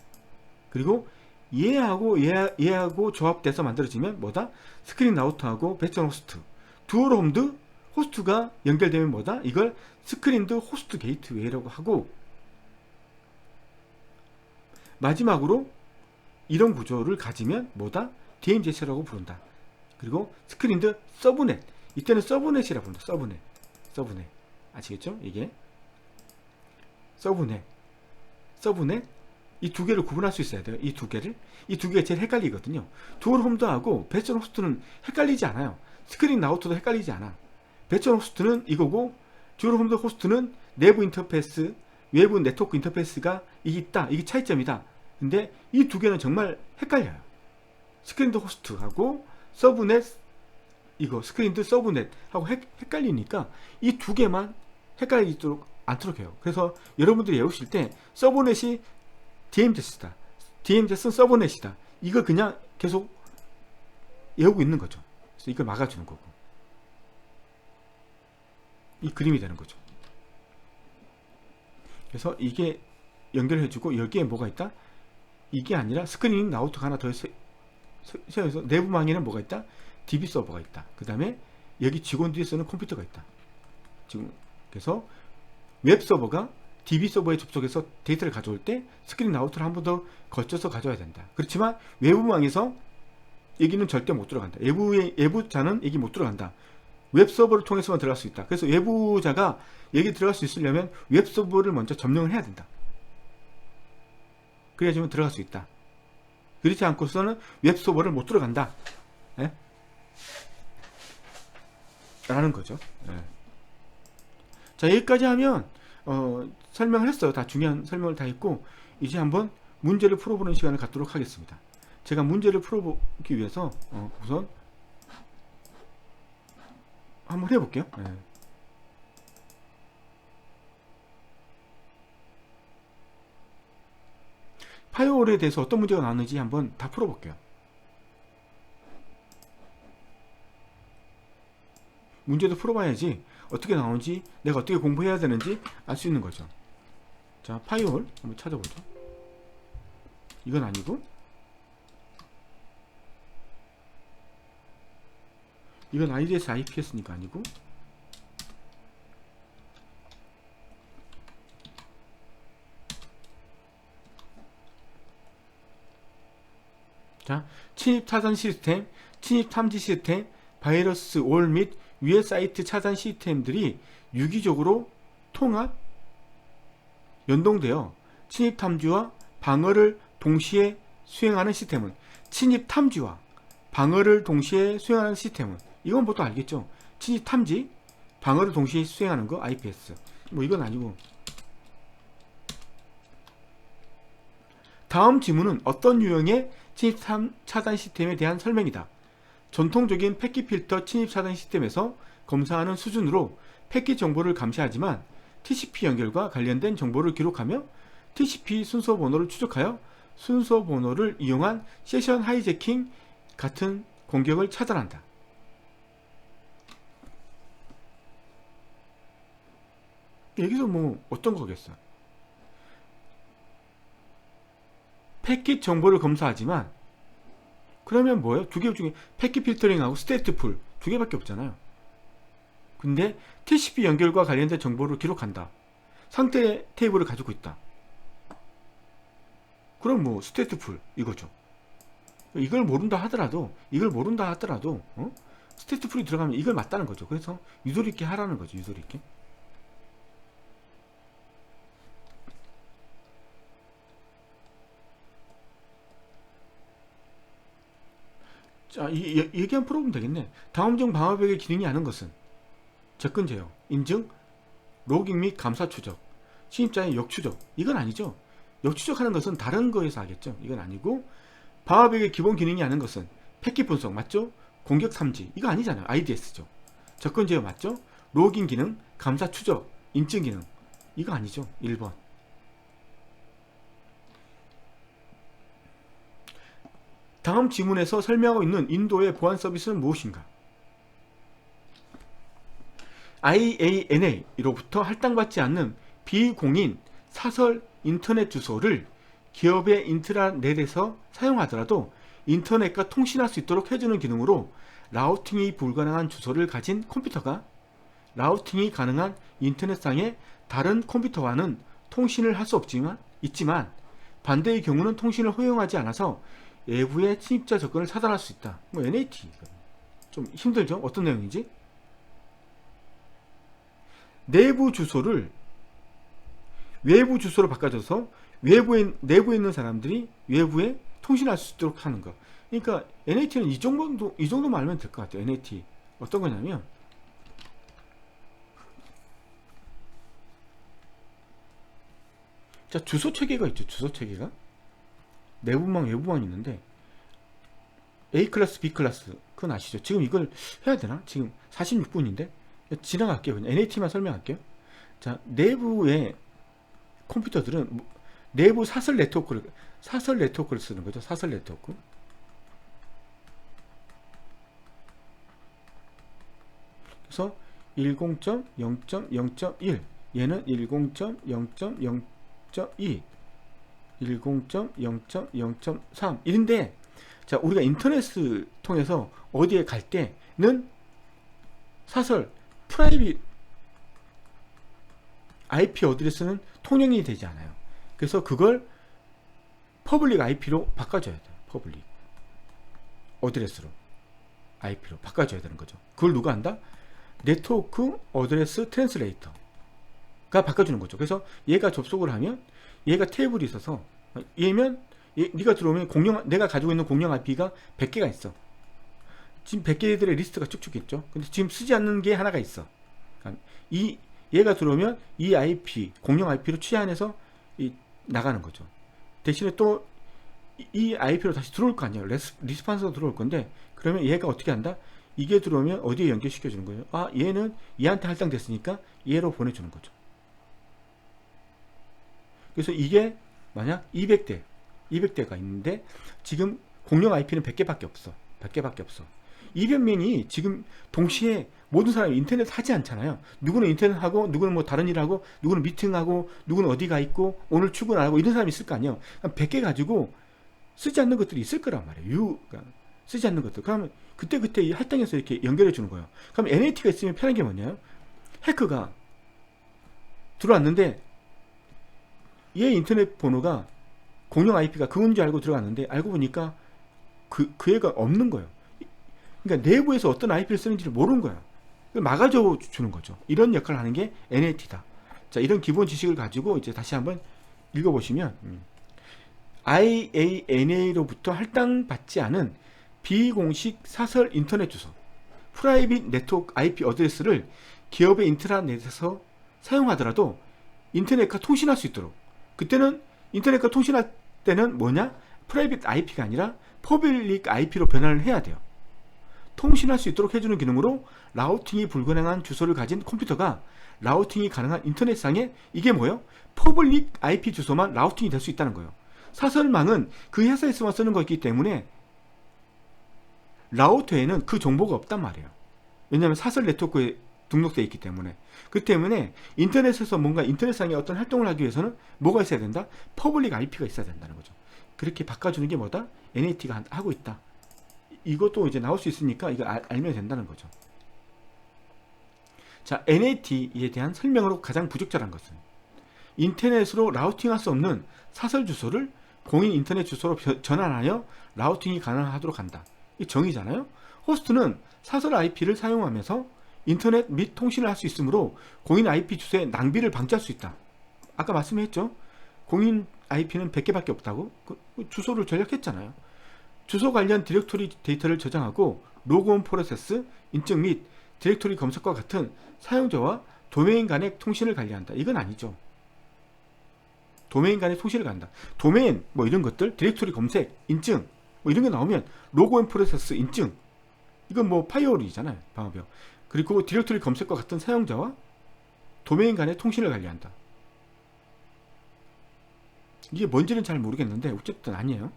그리고 얘하고 조합돼서 만들어지면 뭐다? 스크린 라우터하고 배선 호스트. 듀얼 홈드 호스트가 연결되면 뭐다? 이걸 스크린드 호스트 게이트웨이라고 하고, 마지막으로 이런 구조를 가지면 뭐다? DMZ라고 부른다. 그리고 스크린드 서브넷. 이때는 서브넷이라고 부른다. 서브넷. 아시겠죠? 이게 서브넷. 이 두 개를 구분할 수 있어야 돼요. 이 두 개가 제일 헷갈리거든요. 듀얼 홈드하고 배선 호스트는 헷갈리지 않아요. 스크린 라우터도 헷갈리지 않아. 배선 호스트는 이거고, 듀얼 홈드 호스트는 내부 인터페이스, 외부 네트워크 인터페이스가 이게 있다. 이게 차이점이다. 근데 이 두 개는 정말 헷갈려요. 스크린드 호스트하고 서브넷, 이거 스크린드 서브넷하고 헷갈리니까 이 두 개만 헷갈리도록 않도록 해요. 그래서 여러분들이 외우실 때 서브넷이 DMZ다. DMZ는 서브넷이다. 이걸 그냥 계속 외우고 있는 거죠. 그래서 이걸 막아주는 거고. 이 그림이 되는 거죠. 그래서 이게 연결해주고, 여기에 뭐가 있다? 이게 아니라 스크린 라우터가 하나 더 세워서 내부망에는 뭐가 있다? DB 서버가 있다. 그 다음에 여기 직원들이 쓰는 컴퓨터가 있다. 지금 그래서 웹 서버가 DB 서버에 접속해서 데이터를 가져올 때 스크린 라우터를 한 번 더 거쳐서 가져와야 된다. 그렇지만 외부망에서 여기는 절대 못 들어간다. 외부자는 여기 못 들어간다. 웹 서버를 통해서만 들어갈 수 있다. 그래서 외부자가 여기 들어갈 수 있으려면 웹 서버를 먼저 점령을 해야 된다. 그래야지만 들어갈 수 있다. 그렇지 않고서는 웹 서버를 못 들어간다. 예? 라는 거죠. 예. 자, 여기까지 하면 설명을 했어요. 다 중요한 설명을 다 했고, 이제 한번 문제를 풀어보는 시간을 갖도록 하겠습니다. 제가 문제를 풀어보기 위해서 우선 한번 해볼게요. 예. 파이어월에 대해서 어떤 문제가 나왔는지 한번 다 풀어볼게요. 문제도 풀어봐야지 어떻게 나오는지, 내가 어떻게 공부해야 되는지 알 수 있는 거죠. 자, 파이어월 한번 찾아보죠. 이건 아니고, 이건 IDS IPS니까 아니고, 자, 침입 차단 시스템, 침입 탐지 시스템, 바이러스 올 및 위의 사이트 차단 시스템들이 유기적으로 통합, 연동되어 침입 탐지와 방어를 동시에 수행하는 시스템은, 침입 탐지와 방어를 동시에 수행하는 시스템은, 이건 보통 알겠죠? 침입 탐지, 방어를 동시에 수행하는 거 IPS. 뭐 이건 아니고. 다음 지문은 어떤 유형의 침입 차단 시스템에 대한 설명이다. 전통적인 패킷 필터 침입 차단 시스템에서 검사하는 수준으로 패킷 정보를 감시하지만 TCP 연결과 관련된 정보를 기록하며 TCP 순서 번호를 추적하여 순서 번호를 이용한 세션 하이제킹 같은 공격을 차단한다. 여기서 뭐 어떤 거겠어? 패킷 정보를 검사하지만, 그러면 뭐예요? 두 개 중에 패킷 필터링하고 스테이트풀 두 개밖에 없잖아요. 근데 TCP 연결과 관련된 정보를 기록한다. 상태 테이블을 가지고 있다. 그럼 뭐 스테이트풀 이거죠. 이걸 모른다 하더라도 스테이트풀이 들어가면 이걸 맞다는 거죠. 그래서 유도리 있게 하라는 거죠. 유도리 있게. 자, 얘기 한번 풀어보면 되겠네. 다음 중 방어벽의 기능이 아는 것은 접근 제어, 인증, 로깅 및 감사 추적, 침입자의 역추적. 이건 아니죠. 역추적하는 것은 다른 거에서 하겠죠. 이건 아니고, 방어벽의 기본 기능이 아는 것은 패킷 분석 맞죠? 공격 탐지 이거 아니잖아요. IDS죠. 접근 제어 맞죠? 로깅 기능, 감사 추적, 인증 기능 이거 아니죠. 1번. 다음 지문에서 설명하고 있는 인도의 보안 서비스는 무엇인가? IANA로부터 할당받지 않는 비공인 사설 인터넷 주소를 기업의 인트라넷에서 사용하더라도 인터넷과 통신할 수 있도록 해주는 기능으로 라우팅이 불가능한 주소를 가진 컴퓨터가 라우팅이 가능한 인터넷상의 다른 컴퓨터와는 통신을 할 수 있지만 반대의 경우는 통신을 허용하지 않아서 외부의 침입자 접근을 차단할 수 있다. 뭐 NAT 좀 힘들죠? 어떤 내용인지? 내부 주소를 외부 주소로 바꿔줘서 내부에 있는 사람들이 외부에 통신할 수 있도록 하는 거. 그러니까 NAT는 이 정도만 알면 될 것 같아요. NAT 어떤 거냐면 자, 주소 체계가 있죠. 주소 체계가 내부망 외부망이 있는데 A 클래스 B 클래스 그건 아시죠? 지금 이걸 해야 되나? 지금 46분인데 지나갈게요. 그냥 NAT만 설명할게요. 자, 내부의 컴퓨터들은 내부 사설 네트워크를 쓰는 거죠. 사설 네트워크. 그래서 10.0.0.1 얘는 10.0.0.0.2 10.0.0.3 이런데 자, 우리가 인터넷을 통해서 어디에 갈 때는 사설 프라이빗 IP 어드레스는 통용이 되지 않아요. 그래서 그걸 퍼블릭 IP로 바꿔줘야 돼요. 퍼블릭 어드레스로 IP로 바꿔줘야 되는 거죠. 그걸 누가 한다? 네트워크 어드레스 트랜스레이터가 바꿔주는 거죠. 그래서 얘가 접속을 하면 얘가 테이블이 있어서 네가 들어오면 내가 가지고 있는 공용 IP가 100개가 있어. 지금 100개들의 리스트가 쭉쭉 있죠. 근데 지금 쓰지 않는 게 하나가 있어. 얘가 들어오면 이 IP 공용 IP로 취한해서 나가는 거죠. 대신에 또 이 IP로 다시 들어올 거 아니에요. 리스판스가 들어올 건데 그러면 얘가 어떻게 한다? 이게 들어오면 어디에 연결시켜 주는 거예요? 아, 얘는 얘한테 할당됐으니까 얘로 보내주는 거죠. 그래서 이게 만약 200대가 있는데 지금 공용 IP는 100개밖에 없어. 200명이 지금 동시에 모든 사람이 인터넷 하지 않잖아요. 누구는 인터넷 하고, 누구는 뭐 다른 일 하고, 누구는 미팅하고, 누구는 어디 가 있고, 오늘 출근 안 하고, 이런 사람이 있을 거 아니에요. 100개 가지고 쓰지 않는 것들이 있을 거란 말이에요. 그러니까 쓰지 않는 것들. 그러면 그때 이 할당해서 이렇게 연결해 주는 거예요. 그럼 NAT가 있으면 편한 게 뭐냐요? 해커가 들어왔는데 얘 인터넷 번호가 공용 IP가 그건 줄 알고 들어갔는데 알고 보니까 그 애가 없는 거예요. 그러니까 내부에서 어떤 IP를 쓰는지를 모르는 거야. 막아줘 주는 거죠. 이런 역할을 하는 게 NAT다. 자, 이런 기본 지식을 가지고 이제 다시 한번 읽어보시면 IANA로부터 할당받지 않은 비공식 사설 인터넷 주소, 프라이빗 네트워크 IP 어드레스를 기업의 인트라넷에서 사용하더라도 인터넷과 통신할 수 있도록. 그때는 인터넷과 통신할 때는 뭐냐? 프라이빗 IP가 아니라 퍼블릭 IP로 변환을 해야 돼요. 통신할 수 있도록 해주는 기능으로 라우팅이 불가능한 주소를 가진 컴퓨터가 라우팅이 가능한 인터넷상에 이게 뭐예요? 퍼블릭 IP 주소만 라우팅이 될 수 있다는 거예요. 사설망은 그 회사에서만 쓰는 거기 때문에 라우터에는 그 정보가 없단 말이에요. 왜냐하면 사설 네트워크에 등록되어 있기 때문에. 그 때문에 인터넷에서 뭔가 인터넷상에 어떤 활동을 하기 위해서는 뭐가 있어야 된다? 퍼블릭 IP가 있어야 된다는 거죠. 그렇게 바꿔주는 게 뭐다? NAT가 하고 있다. 이것도 이제 나올 수 있으니까 이거 알면 된다는 거죠. 자, NAT에 대한 설명으로 가장 부적절한 것은 인터넷으로 라우팅할 수 없는 사설 주소를 공인 인터넷 주소로 전환하여 라우팅이 가능하도록 한다. 이 정의잖아요. 호스트는 사설 IP를 사용하면서 인터넷 및 통신을 할 수 있으므로 공인 IP 주소의 낭비를 방지할 수 있다. 아까 말씀했죠. 공인 IP는 100개밖에 없다고. 주소를 전략했잖아요. 주소 관련 디렉토리 데이터를 저장하고 로그온 프로세스, 인증 및 디렉토리 검색과 같은 사용자와 도메인 간의 통신을 관리한다. 이건 아니죠. 도메인 간의 통신을 간다. 도메인 뭐 이런 것들, 디렉토리 검색, 인증 뭐 이런 게 나오면 로그온 프로세스, 인증 이건 뭐 파이어월이잖아요. 방어벽. 그리고 디렉토리 검색과 같은 사용자와 도메인 간의 통신을 관리한다. 이게 뭔지는 잘 모르겠는데 어쨌든 아니에요.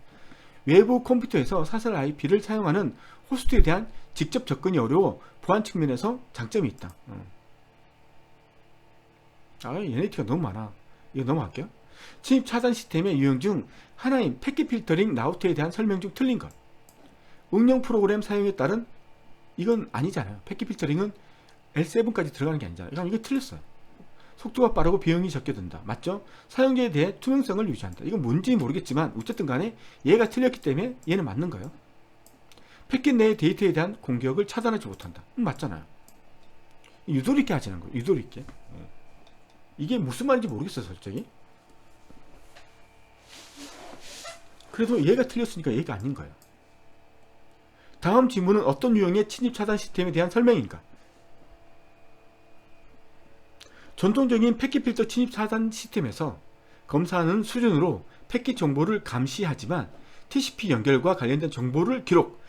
외부 컴퓨터에서 사설 IP를 사용하는 호스트에 대한 직접 접근이 어려워 보안 측면에서 장점이 있다. NAT가 너무 많아. 이거 넘어갈게요. 침입 차단 시스템의 유형 중 하나인 패킷 필터링 라우터에 대한 설명 중 틀린 것. 응용 프로그램 사용에 따른 이건 아니잖아요. 패킷 필터링은 L7까지 들어가는 게 아니잖아요. 이거 틀렸어요. 속도가 빠르고 비용이 적게 든다. 맞죠? 사용자에 대해 투명성을 유지한다. 이건 뭔지 모르겠지만 어쨌든 간에 얘가 틀렸기 때문에 얘는 맞는 거예요. 패킷 내의 데이터에 대한 공격을 차단하지 못한다. 맞잖아요. 유도리 있게 하자는 거예요. 유도리 있게. 이게 무슨 말인지 모르겠어요, 솔직히. 그래도 얘가 틀렸으니까 얘가 아닌 거예요. 다음 질문은 어떤 유형의 침입 차단 시스템에 대한 설명인가? 전통적인 패킷 필터 침입 차단 시스템에서 검사하는 수준으로 패킷 정보를 감시하지만 TCP 연결과 관련된 정보를 기록,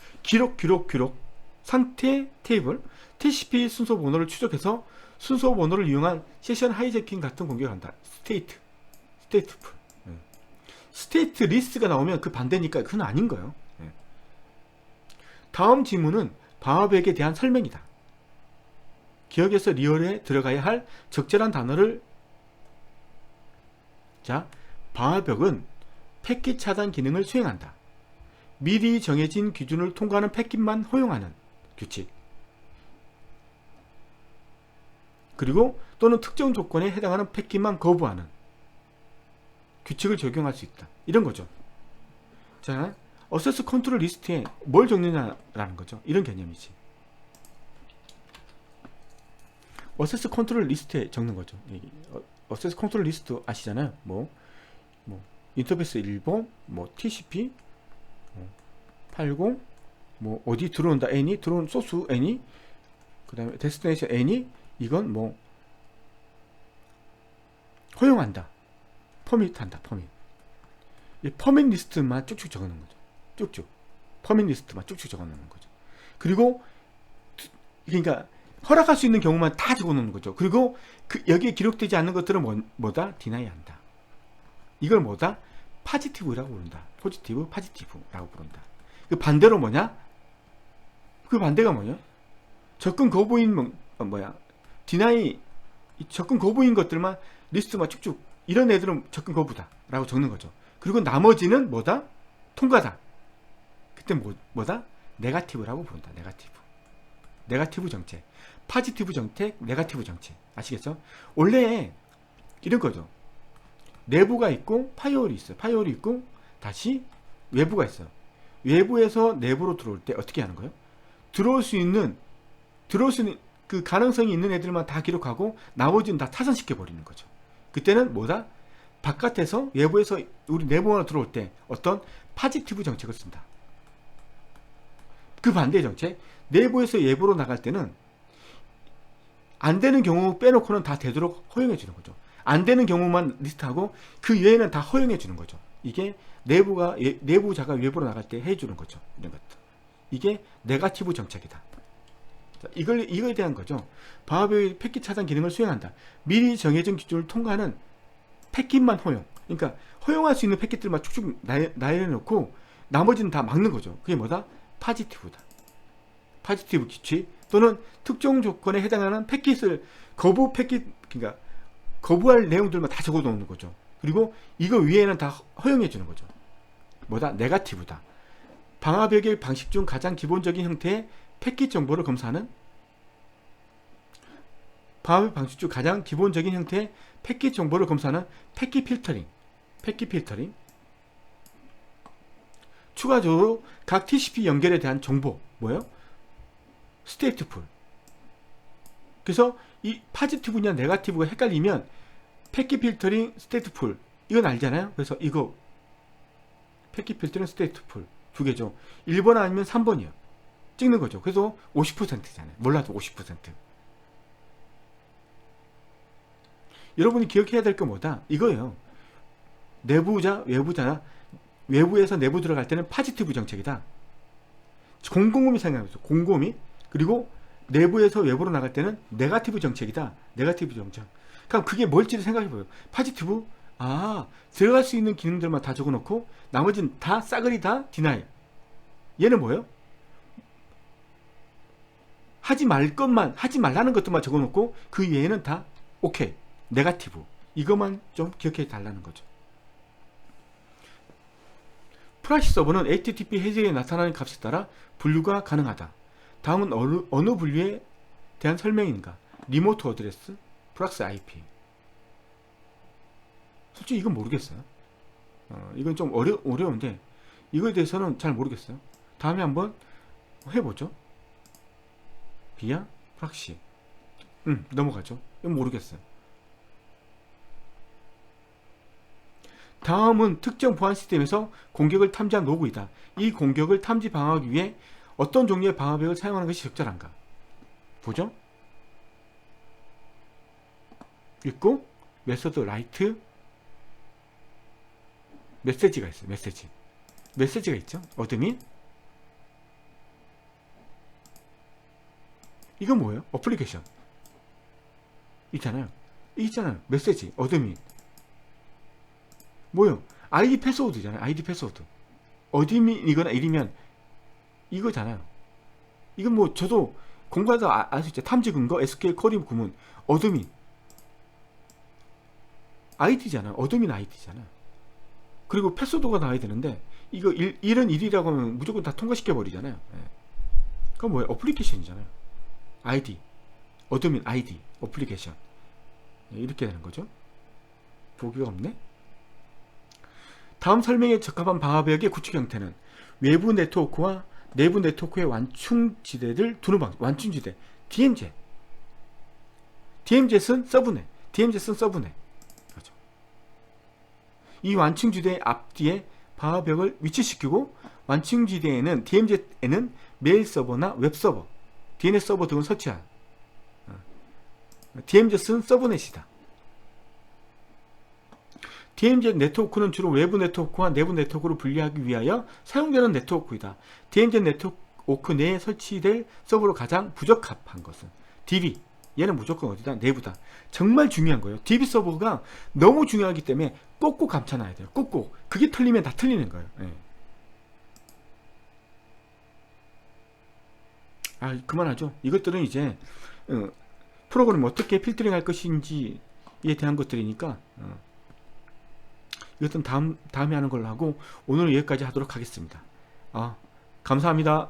상태 테이블, TCP 순서 번호를 추적해서 순서 번호를 이용한 세션 하이제킹 같은 공격을 한다. 스테이트 리스트가 나오면 그 반대니까 그건 아닌 거예요. 다음 질문은 방화벽에 대한 설명이다. 기억에서 리얼에 들어가야 할 적절한 단어를. 자, 방화벽은 패킷 차단 기능을 수행한다. 미리 정해진 기준을 통과하는 패킷만 허용하는 규칙. 그리고 또는 특정 조건에 해당하는 패킷만 거부하는 규칙을 적용할 수 있다. 이런 거죠. 자, 어세스 컨트롤 리스트에 뭘 적느냐라는 거죠. 이런 개념이지. 어세스 컨트롤 리스트에 적는 거죠. 어세스 컨트롤 리스트 아시잖아요. 인터페이스 1번, TCP, 80, 어디 들어온다, any, 들어온 소스 any, 그 다음에 데스티네이션 any, 이건 허용한다. 퍼밋한다, 퍼밋. 이 퍼밋 리스트만 쭉쭉 적어 놓은 거죠. 쭉쭉. 퍼밋 리스트만 쭉쭉 적어 놓는 거죠. 그리고, 그러니까, 허락할 수 있는 경우만 다 적어 놓는 거죠. 그리고 여기에 기록되지 않는 것들은 뭐다? 디나이 한다. 이걸 파지티브라고 부른다. 파지티브라고 부른다. 그 반대로 뭐냐? 그 반대가 뭐냐? 접근 거부인 디나이, 접근 거부인 것들만 리스트만 쭉쭉, 이런 애들은 접근 거부다 라고 적는 거죠. 그리고 나머지는 통과다. 그때 네가티브라고 부른다. 네가티브 정책. 파지티브 정책, 네가티브 정책. 아시겠죠? 원래 이런 거죠. 내부가 있고 파이어월이 있어요. 파이어월이 있고 다시 외부가 있어요. 외부에서 내부로 들어올 때 어떻게 하는 거예요? 들어올 수 있는 그 가능성이 있는 애들만 다 기록하고 나머지는 다 타산시켜 버리는 거죠. 그때는 바깥에서 외부에서 우리 내부로 들어올 때 어떤 파지티브 정책을 쓴다. 그 반대의 정책, 내부에서 외부로 나갈 때는 안 되는 경우 빼놓고는 다 되도록 허용해 주는 거죠. 안 되는 경우만 리스트하고 그 외에는 다 허용해 주는 거죠. 이게 내부자가 외부로 나갈 때 해주는 거죠. 이런 것들. 이게 네가티브 정책이다. 자, 이거에 대한 거죠. 방화벽의 패킷 차단 기능을 수행한다. 미리 정해진 기준을 통과하는 패킷만 허용. 그러니까 허용할 수 있는 패킷들만 축축 나열해놓고 나머지는 다 막는 거죠. 그게 파지티브다. 파지티브 규칙 또는 특정 조건에 해당하는 패킷을 그러니까 거부할 내용들만 다 적어 놓는 거죠. 그리고 이거 위에는 다 허용해 주는 거죠. 네가티브다. 방화벽의 방식 중 가장 기본적인 형태의 패킷 정보를 검사하는 방화벽 방식 중 가장 기본적인 형태의 패킷 정보를 검사하는 패킷 필터링. 추가적으로 각 TCP 연결에 대한 정보 스테이트풀. 그래서 이 파지티브냐 네가티브가 헷갈리면 패킷 필터링 스테이트풀 이건 알잖아요. 그래서 이거 패킷 필터링 스테이트풀 두 개죠. 1번 아니면 3번이요. 찍는 거죠. 그래서 50%잖아요. 몰라도 50%. 여러분이 기억해야 될 게 이거예요. 내부자, 외부자나 외부에서 내부 들어갈 때는 파지티브 정책이다. 공공음이 생각해보세요. 공공음이. 그리고 내부에서 외부로 나갈 때는 네가티브 정책이다. 네가티브 정책. 그럼 그게 뭘지를 생각해봐요. 파지티브, 아, 들어갈 수 있는 기능들만 다 적어놓고 나머지는 다 싸그리 다 디나이. 얘는 뭐예요? 하지 말 것만, 하지 말라는 것들만 적어놓고 그 외에는 다 오케이, 네거티브. 이것만 좀 기억해 달라는 거죠. 프락시 서버는 HTTP 해제에 나타나는 값에 따라 분류가 가능하다. 다음은 어느 분류에 대한 설명인가? 리모트 어드레스, 프락시 IP. 솔직히 이건 모르겠어요. 이건 좀 어려운데 이거에 대해서는 잘 모르겠어요. 다음에 한번 해보죠. 비아 프락시. 넘어가죠. 이건 모르겠어요. 다음은 특정 보안 시스템에서 공격을 탐지한 로그이다. 이 공격을 탐지 방어하기 위해 어떤 종류의 방어벽을 사용하는 것이 적절한가? 보죠. 읽고 메서드 라이트 메시지가 있어요. 메시지가 있죠. 어드민. 이건 뭐예요? 어플리케이션 있잖아요. 메시지 어드민. 뭐요? 아이디 패스워드잖아요. 아이디 패스워드. 어드민이거나 이러면 이거잖아요. 이건 뭐 저도 공부하다 알 수 있죠. 탐지 근거, SQL 쿼리 구문, 어드민. 아이디잖아요. 어드민 아이디잖아요. 그리고 패스워드가 나와야 되는데 이거 이런 일이라고 하면 무조건 다 통과시켜 버리잖아요. 그건 뭐예요? 어플리케이션이잖아요. 아이디, 어드민 아이디, 어플리케이션. 이렇게 되는 거죠. 보기가 없네. 다음 설명에 적합한 방어벽의 구축 형태는 외부 네트워크와 내부 네트워크의 완충지대를 두는 방식. 완충지대, DMZ. DMZ는 서브넷. 그렇죠. 이 완충지대의 앞뒤에 방어벽을 위치시키고 완충지대에는 DMZ에는 메일 서버나 웹 서버, DNS 서버 등을 설치한 DMZ는 서브넷이다. DMZ 네트워크는 주로 외부 네트워크와 내부 네트워크를 분리하기 위하여 사용되는 네트워크이다. DMZ 네트워크 내에 설치될 서버로 가장 부적합한 것은 DB. 얘는 무조건 어디다? 내부다. 정말 중요한 거예요. DB 서버가 너무 중요하기 때문에 꼭꼭 감춰놔야 돼요. 꼭꼭. 그게 틀리면 다 틀리는 거예요. 그만하죠. 이것들은 이제 프로그램을 어떻게 필터링 할 것인지에 대한 것들이니까 이것은 다음에 하는 걸로 하고 오늘은 여기까지 하도록 하겠습니다. 감사합니다.